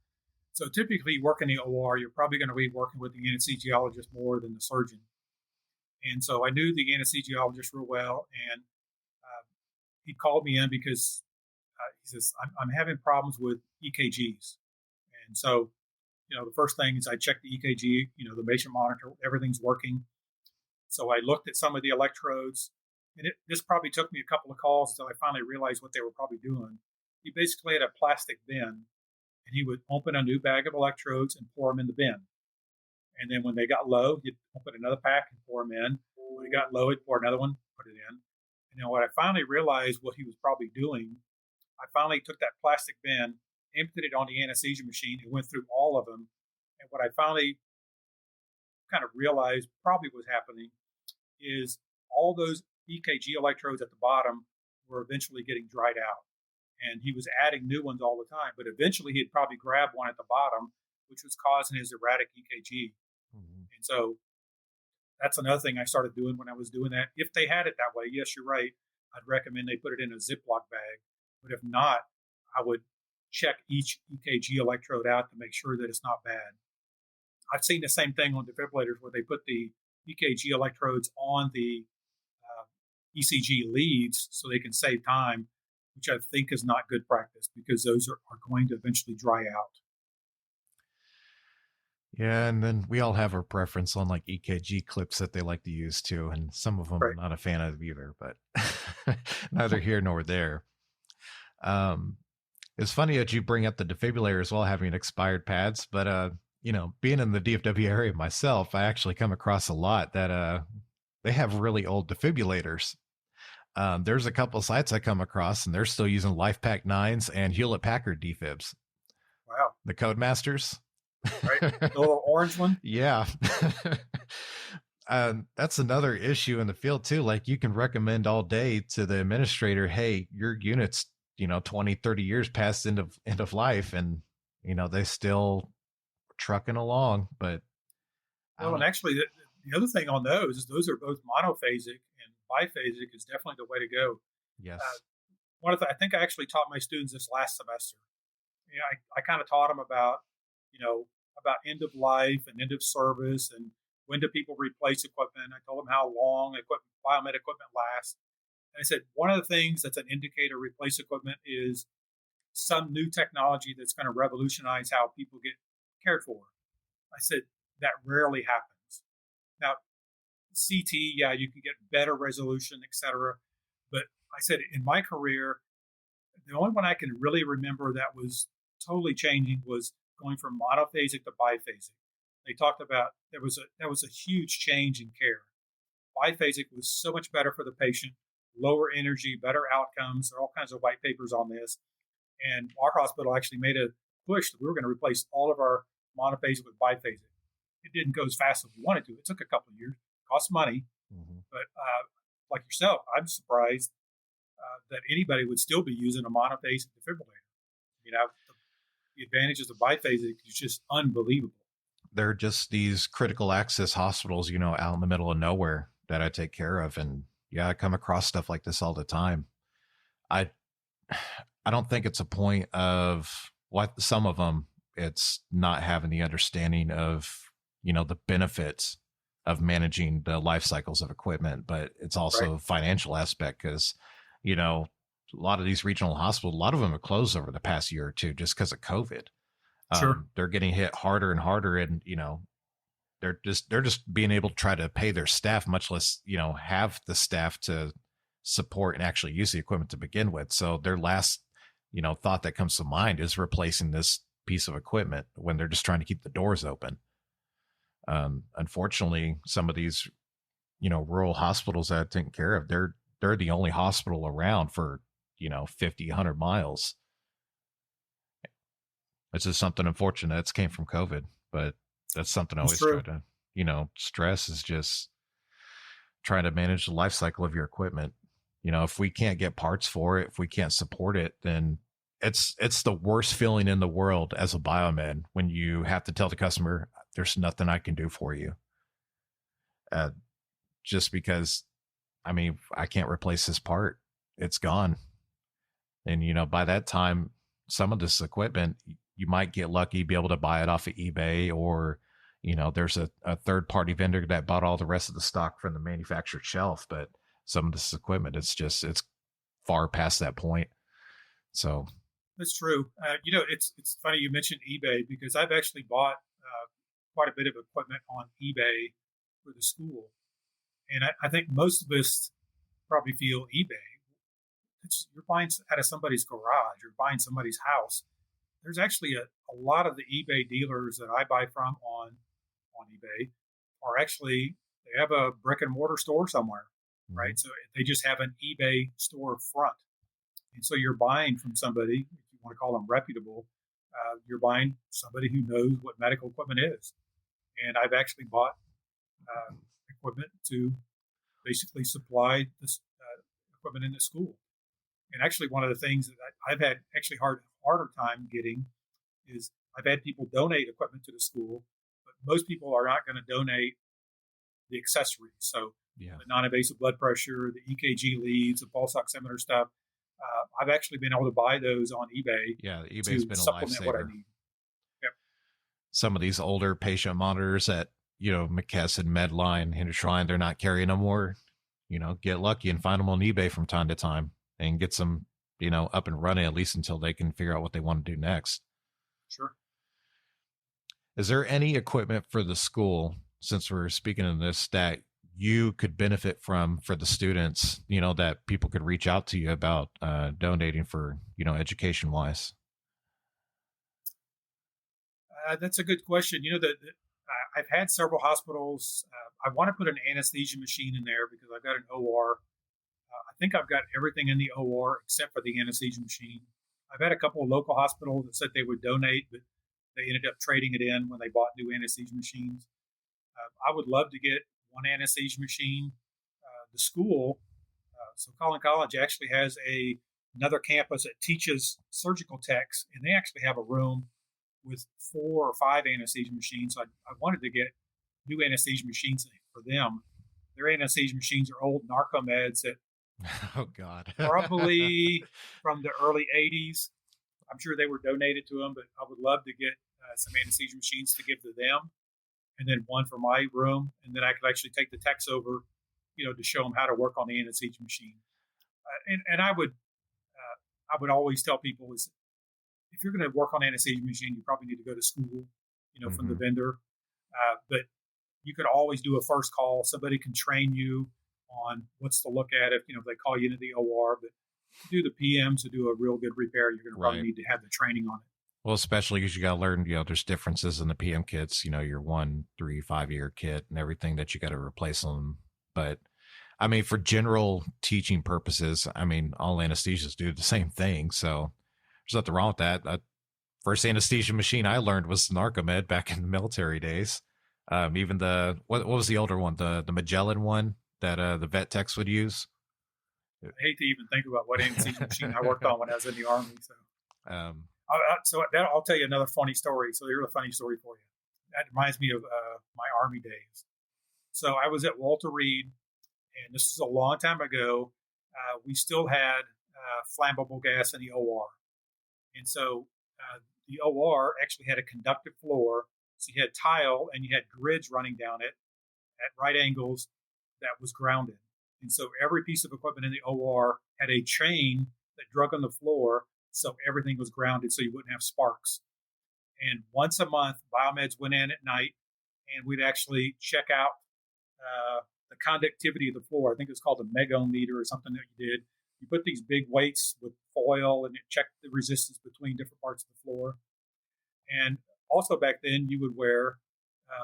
So typically, you work in the OR, you're probably going to be working with the anesthesiologist more than the surgeon. And so I knew the anesthesiologist real well, and he called me in because he says, I'm having problems with EKGs. And so, the first thing is I checked the EKG, the patient monitor, everything's working. So I looked at some of the electrodes, and this probably took me a couple of calls until I finally realized what they were probably doing. He basically had a plastic bin, and he would open a new bag of electrodes and pour them in the bin. And then when they got low, he'd open another pack and pour them in. When it got low, he'd pour another one, put it in. And then what I finally realized what he was probably doing, I finally took that plastic bin, emptied it on the anesthesia machine, and went through all of them. And what I finally kind of realized probably was happening is all those EKG electrodes at the bottom were eventually getting dried out. And he was adding new ones all the time. But eventually he'd probably grab one at the bottom, which was causing his erratic EKG. Mm-hmm. And so that's another thing I started doing when I was doing that. If they had it that way, yes, you're right, I'd recommend they put it in a Ziploc bag. But if not, I would check each EKG electrode out to make sure that it's not bad. I've seen the same thing on defibrillators where they put the EKG electrodes on the ECG leads so they can save time, which I think is not good practice because those are going to eventually dry out. Yeah, and then we all have our preference on like EKG clips that they like to use too, and some of them I'm not a fan of either, but neither here nor there. It's funny that you bring up the defibrillator as well, having expired pads, but being in the DFW area myself, I actually come across a lot that they have really old defibrillators. There's a couple of sites I come across, and they're still using LifePak 9s and Hewlett-Packard defibs. Wow. The Codemasters. Right. The little orange one. Yeah. That's another issue in the field too. Like you can recommend all day to the administrator, hey, your unit's, 20, 30 years past end of life. And, they still trucking along, but. Well, and actually the other thing on those is those are both monophasic, and biphasic is definitely the way to go. Yes. I think I actually taught my students this last semester. I kind of taught them about end of life and end of service and when do people replace equipment. I told them how long biomed equipment lasts. And I said, one of the things that's an indicator of replace equipment is some new technology that's going to revolutionize how people get cared for. I said, that rarely happens. Now, CT, yeah, you can get better resolution, et cetera. But I said, in my career, the only one I can really remember that was totally changing was going from monophasic to biphasic. They talked about that was a huge change in care. Biphasic was so much better for the patient, lower energy, better outcomes. There are all kinds of white papers on this. And our hospital actually made a push that we were going to replace all of our monophasic with biphasic. It didn't go as fast as we wanted to. It took a couple of years, cost money. Mm-hmm. But like yourself, I'm surprised that anybody would still be using a monophasic defibrillator. The advantages of biphasic is just unbelievable. They're just these critical access hospitals, out in the middle of nowhere that I take care of. And yeah, I come across stuff like this all the time. I don't think it's a point of what some of them, it's not having the understanding of, the benefits of managing the life cycles of equipment, but it's also a financial aspect because, a lot of these regional hospitals, a lot of them have closed over the past year or two just because of COVID. Sure. They're getting hit harder and harder, and they're just being able to try to pay their staff, much less have the staff to support and actually use the equipment to begin with. So their last thought that comes to mind is replacing this piece of equipment when they're just trying to keep the doors open. Unfortunately, some of these rural hospitals that I've taken care of, they're the only hospital around for 50, 100 miles. It's just something unfortunate that's came from COVID, but that's something I always try to, stress is just trying to manage the life cycle of your equipment. If we can't get parts for it, if we can't support it, then it's the worst feeling in the world as a biomed when you have to tell the customer, there's nothing I can do for you. Just because I mean, I can't replace this part. It's gone. And, by that time, some of this equipment, you might get lucky, be able to buy it off of eBay, or, there's a third party vendor that bought all the rest of the stock from the manufactured shelf. But some of this equipment, it's far past that point. So That's true. It's funny you mentioned eBay, because I've actually bought quite a bit of equipment on eBay for the school. And I think most of us probably feel eBay. You're buying out of somebody's garage, you're buying somebody's house. There's actually a lot of the eBay dealers that I buy from on eBay are actually, they have a brick and mortar store somewhere, right? So they just have an eBay store front. And so you're buying from somebody, if you want to call them reputable, you're buying somebody who knows what medical equipment is. And I've actually bought equipment to basically supply this equipment in the school. And actually, one of the things that I've had actually harder time getting is I've had people donate equipment to the school, but most people are not going to donate the accessories. So the non-invasive blood pressure, the EKG leads, the pulse oximeter stuff. I've actually been able to buy those on eBay. Yeah, eBay's been a lifesaver. What I need. Yep. Some of these older patient monitors at McKesson, Medline, Hindershrine, they're not carrying no more. Get lucky and find them on eBay from time to time and get some, up and running, at least until they can figure out what they want to do next. Sure. Is there any equipment for the school, since we're speaking of this, that you could benefit from for the students, that people could reach out to you about donating for, education wise? That's a good question. I've had several hospitals. I want to put an anesthesia machine in there because I've got an OR. I think I've got everything in the OR except for the anesthesia machine. I've had a couple of local hospitals that said they would donate, but they ended up trading it in when they bought new anesthesia machines. I would love to get one anesthesia machine. The school, so Collin College actually has another campus that teaches surgical techs, and they actually have a room with 4 or 5 anesthesia machines. So I wanted to get new anesthesia machines for them. Their anesthesia machines are old Narcomeds that oh God, probably from the early 80s. I'm sure they were donated to them, but I would love to get some anesthesia machines to give to them, and then one for my room, and then I could actually take the techs over, to show them how to work on the anesthesia machine. And I would always tell people is, if you're going to work on anesthesia machine, you probably need to go to school, from the vendor. But you could always do a first call. Somebody can train you on what's to look at if they call you into the OR. But to do the PM, to do a real good repair, you're going to probably need to have the training on it. Well, especially because you got to learn, there's differences in the PM kits, your 1, 3, 5 year kit and everything that you got to replace them. But I mean, for general teaching purposes, I mean, all anesthesists do the same thing. So there's nothing wrong with that. First anesthesia machine I learned was Narcomed back in the military days. Even what was the older one? The Magellan one that the vet techs would use. I hate to even think about what anesthesia machine I worked on when I was in the Army. So I'll tell you another funny story. So here's a funny story for you. That reminds me of my Army days. So I was at Walter Reed, and this is a long time ago. We still had flammable gas in the OR. And so the OR actually had a conductive floor. So you had tile and you had grids running down it at right angles that was grounded. And so every piece of equipment in the OR had a chain that drug on the floor. So everything was grounded so you wouldn't have sparks. And once a month, Biomeds went in at night and we'd actually check out the conductivity of the floor. I think it was called a megometer or something that you did. You put these big weights with foil and it checked the resistance between different parts of the floor. And also back then you would wear,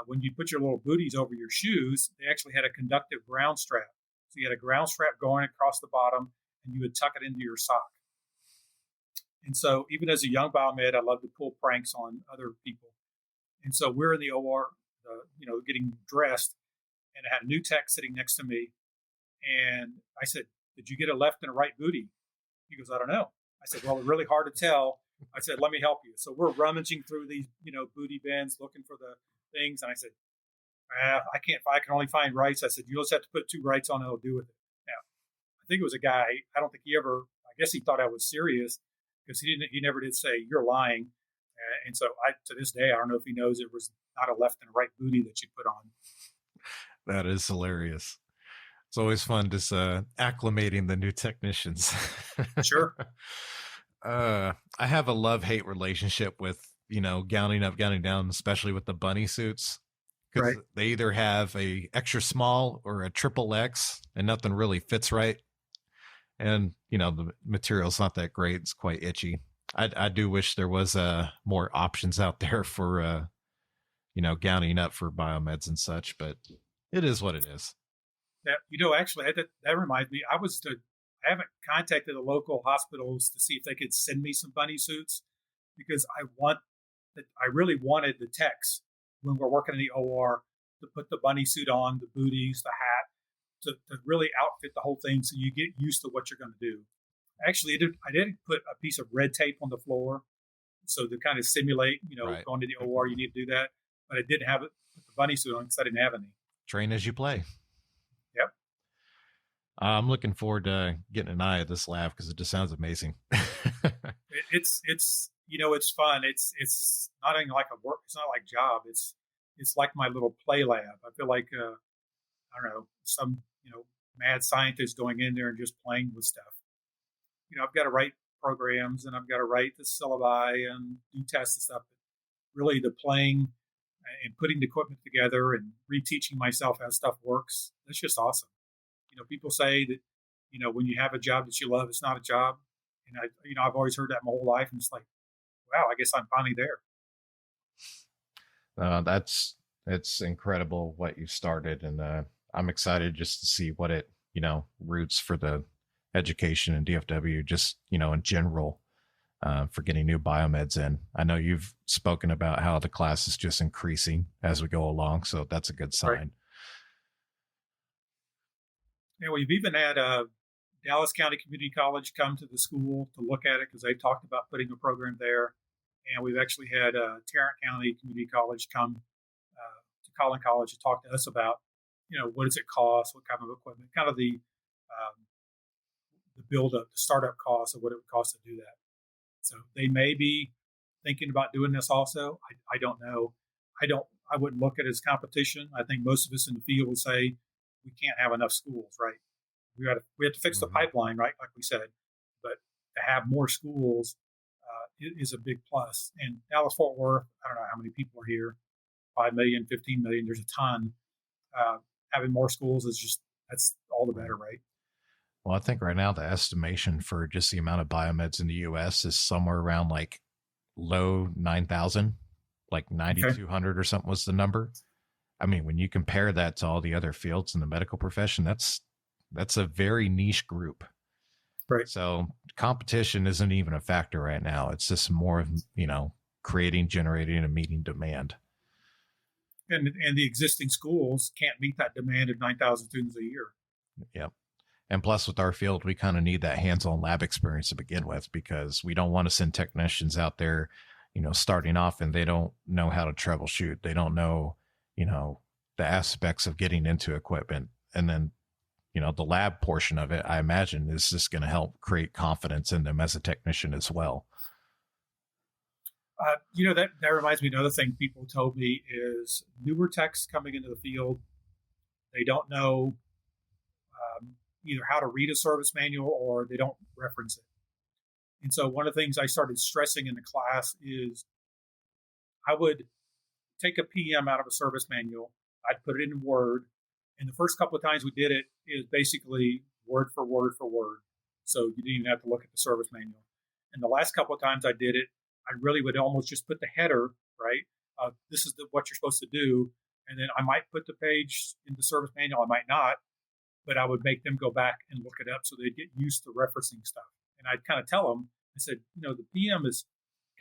when you put your little booties over your shoes, they actually had a conductive ground strap. So you had a ground strap going across the bottom and you would tuck it into your sock. And so even as a young biomed, I loved to pull pranks on other people. And so we're in the OR, getting dressed, and I had a new tech sitting next to me. And I said, "Did you get a left and a right booty?" He goes, "I don't know." I said, "Well, it's really hard to tell." I said, "Let me help you." So we're rummaging through these, booty bins, looking for the things. And I said, I can only find rights. I said, "You just have to put 2 rights on and it'll do with it." Now, think it was a guy. I don't think he ever. I guess he thought I was serious because he didn't. He never did say you're lying. And so to this day, I don't know if he knows it was not a left and a right booty that you put on. That is hilarious. It's always fun just acclimating the new technicians. Sure. I have a love-hate relationship with, gowning up, gowning down, especially with the bunny suits. Because Right. they either have a extra small or a triple X and nothing really fits right. And, the material's not that great. It's quite itchy. I do wish there was more options out there for, gowning up for biomeds and such, but it is what it is. Yeah, actually, that reminds me. I haven't contacted the local hospitals to see if they could send me some bunny suits because I really wanted the techs when we're working in the OR to put the bunny suit on, the booties, the hat, to really outfit the whole thing so you get used to what you're going to do. Actually, I did put a piece of red tape on the floor so to kind of simulate, Right. going to the OR, you need to do that. But I didn't have it put the bunny suit on because I didn't have any. Train as you play. Yep. I'm looking forward to getting an eye at this lab because it just sounds amazing. It's it's fun. It's not even like a work. It's not like job. It's like my little play lab. I feel like I don't know, some mad scientist going in there and just playing with stuff. I've got to write programs and I've got to write the syllabi and do tests and stuff. But really, the playing and putting the equipment together and reteaching myself how stuff works, that's just awesome. People say that, when you have a job that you love, it's not a job. And I've always heard that my whole life. And it's like, wow, I guess I'm finally there. It's incredible what you started. And I'm excited just to see what it, roots for the education in DFW, just, in general, for getting new biomeds in. I know you've spoken about how the class is just increasing as we go along. So that's a good sign. Right. Yeah, we've even had Dallas County Community College come to the school to look at it because they talked about putting a program there. And we've actually had Tarrant County Community College come to Collin College to talk to us about, what does it cost, what kind of equipment, kind of the build-up, the startup cost of what it would cost to do that. So they may be thinking about doing this also. I don't know. I wouldn't look at it as competition. I think most of us in the field would say we can't have enough schools, right? We have to fix the pipeline, right? Like we said, but to have more schools is a big plus. And Dallas Fort Worth, I don't know how many people are here, 5 million, 15 million. There's a ton. Having more schools that's all the better, right? Well, I think right now the estimation for just the amount of biomeds in the U.S. is somewhere around like low 9,000, like 9,200 or something was the number. I mean, when you compare that to all the other fields in the medical profession, that's a very niche group. Right. So competition isn't even a factor right now. It's just more of, creating, generating, and meeting demand. And the existing schools can't meet that demand of 9,000 students a year. Yep. And plus with our field, we kind of need that hands-on lab experience to begin with, because we don't want to send technicians out there, starting off and they don't know how to troubleshoot. They don't know, the aspects of getting into equipment. And then, the lab portion of it, I imagine, is just going to help create confidence in them as a technician as well. That reminds me of another thing people told me is newer techs coming into the field, they don't know either how to read a service manual or they don't reference it. And so one of the things I started stressing in the class is I would take a PM out of a service manual, I'd put it in Word, and the first couple of times we did it is basically word for word for word. So you didn't even have to look at the service manual. And the last couple of times I did it, I really would almost just put the header, right? This is what you're supposed to do. And then I might put the page in the service manual, I might not, but I would make them go back and look it up so they'd get used to referencing stuff. And I'd kind of tell them, I said, the PM is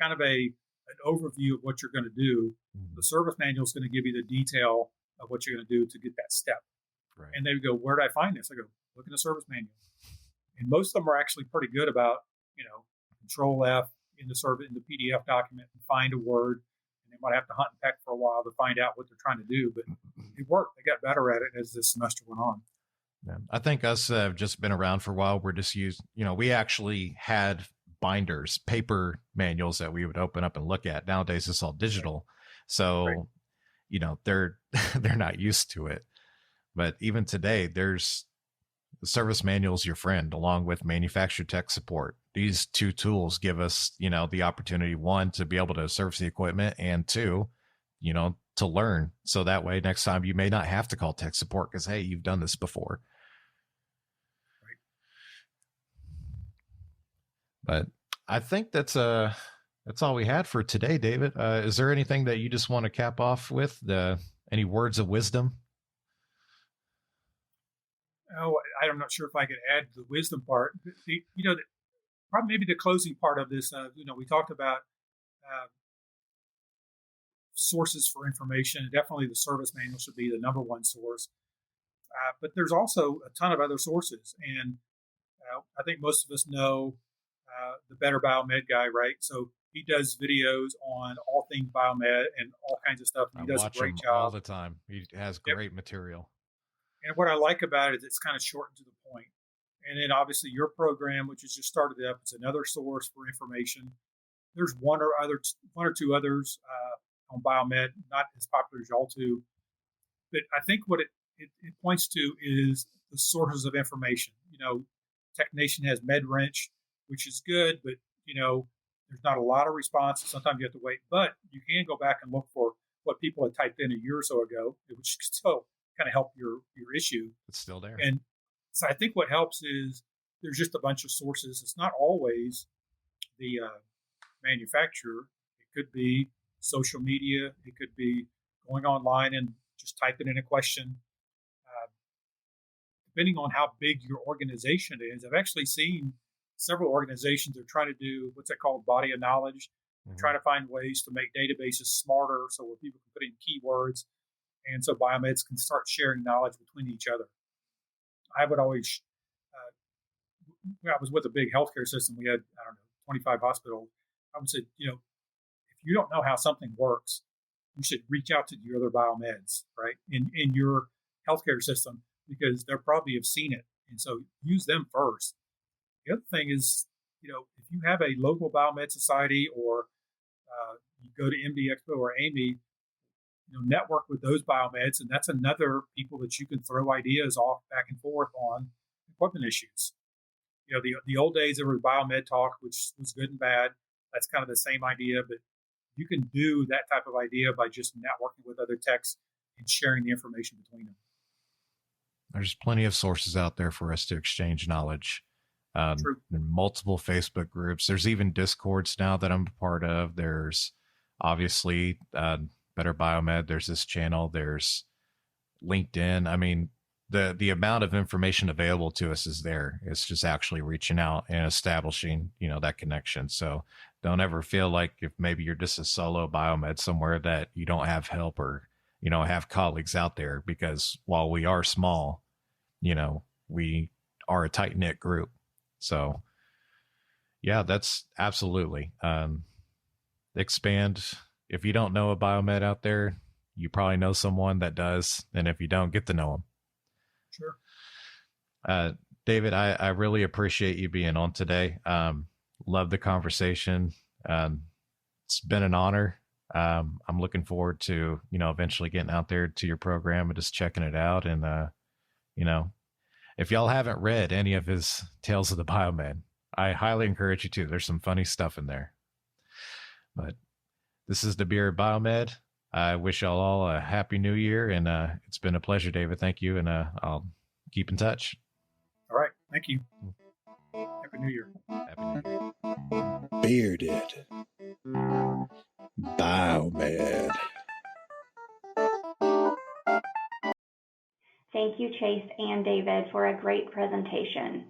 kind of an overview of what you're going to do. The service manual is going to give you the detail of what you're going to do to get that step. Right. And they would go, where did I find this? I go, look in the service manual. And most of them are actually pretty good about, Control F in the PDF document and find a word. And they might have to hunt and peck for a while to find out what they're trying to do, but it worked. They got better at it as the semester went on. Yeah. I think us have just been around for a while. We're just used, we actually had binders, paper manuals that we would open up and look at. Nowadays, it's all digital. Right. So, they're they're not used to it. But even today, there's the service manual's your friend, along with manufacturer tech support. These two tools give us, the opportunity, one, to be able to service the equipment, and two, to learn. So that way, next time you may not have to call tech support because, hey, you've done this before. Right. But I think that's all we had for today, David. Is there anything that you just want to cap off with? Any words of wisdom? Oh, I'm not sure if I could add the wisdom part. Probably maybe the closing part of this. We talked about uh, sources for information. Definitely, the service manual should be the number one source. But there's also a ton of other sources, and I think most of us know the Better Biomed guy, right? So he does videos on all things biomed and all kinds of stuff. And I he does a watch great him job all the time. He has great material. And what I like about it is it's kind of short and to the point. And then obviously your program, which has just started up, is another source for information. There's one or two others on Biomed, not as popular as y'all two. But I think what it points to is the sources of information. TechNation has MedWrench, which is good, but there's not a lot of responses. Sometimes you have to wait, but you can go back and look for what people had typed in a year or so ago, which can still kind of help your issue. It's still there. And so I think what helps is there's just a bunch of sources. It's not always the manufacturer. It could be social media. It could be going online and just typing in a question. Depending on how big your organization is, I've actually seen several organizations are trying to do what's that called, body of knowledge. They're trying to find ways to make databases smarter, so where people can put in keywords, and so biomeds can start sharing knowledge between each other. I would always, I was with a big healthcare system. We had, 25 hospitals. I would say, if you don't know how something works, you should reach out to your other biomeds, right, in your healthcare system, because they probably have seen it. And so use them first. The other thing is, if you have a local biomed society, or you go to MD Expo or AMI, network with those biomeds, and that's another people that you can throw ideas off back and forth on equipment issues. The old days there was biomed talk, which was good and bad. That's kind of the same idea, but you can do that type of idea by just networking with other techs and sharing the information between them. There's plenty of sources out there for us to exchange knowledge. There multiple Facebook groups. There's even Discords now that I'm a part of. There's obviously Better Biomed. There's this channel. There's LinkedIn. I mean, the amount of information available to us is there. It's just actually reaching out and establishing, that connection. So don't ever feel like if maybe you're just a solo biomed somewhere that you don't have help, or, have colleagues out there, because while we are small, we are a tight knit group. So yeah, that's absolutely, expand. If you don't know a biomed out there, you probably know someone that does. And if you don't, get to know them. Sure. David, I really appreciate you being on today. Love the conversation. It's been an honor. I'm looking forward to, eventually getting out there to your program and just checking it out. And, if y'all haven't read any of his Tales of the Biomed, I highly encourage you to. There's some funny stuff in there. But this is the Beer Biomed. I wish y'all all a happy new year, and it's been a pleasure, David. Thank you, and I'll keep in touch. All right. Thank you. Happy New Year. Happy New Year. Bearded Biomed. Thank you, Chase and David, for a great presentation.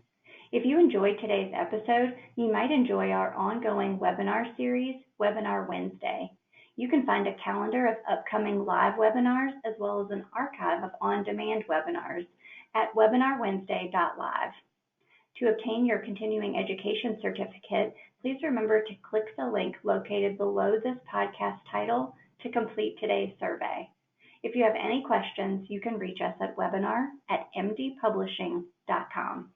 If you enjoyed today's episode, you might enjoy our ongoing webinar series, Webinar Wednesday. You can find a calendar of upcoming live webinars as well as an archive of on-demand webinars at WebinarWednesday.live. To obtain your continuing education certificate, please remember to click the link located below this podcast title to complete today's survey. If you have any questions, you can reach us at webinar@mdpublishing.com.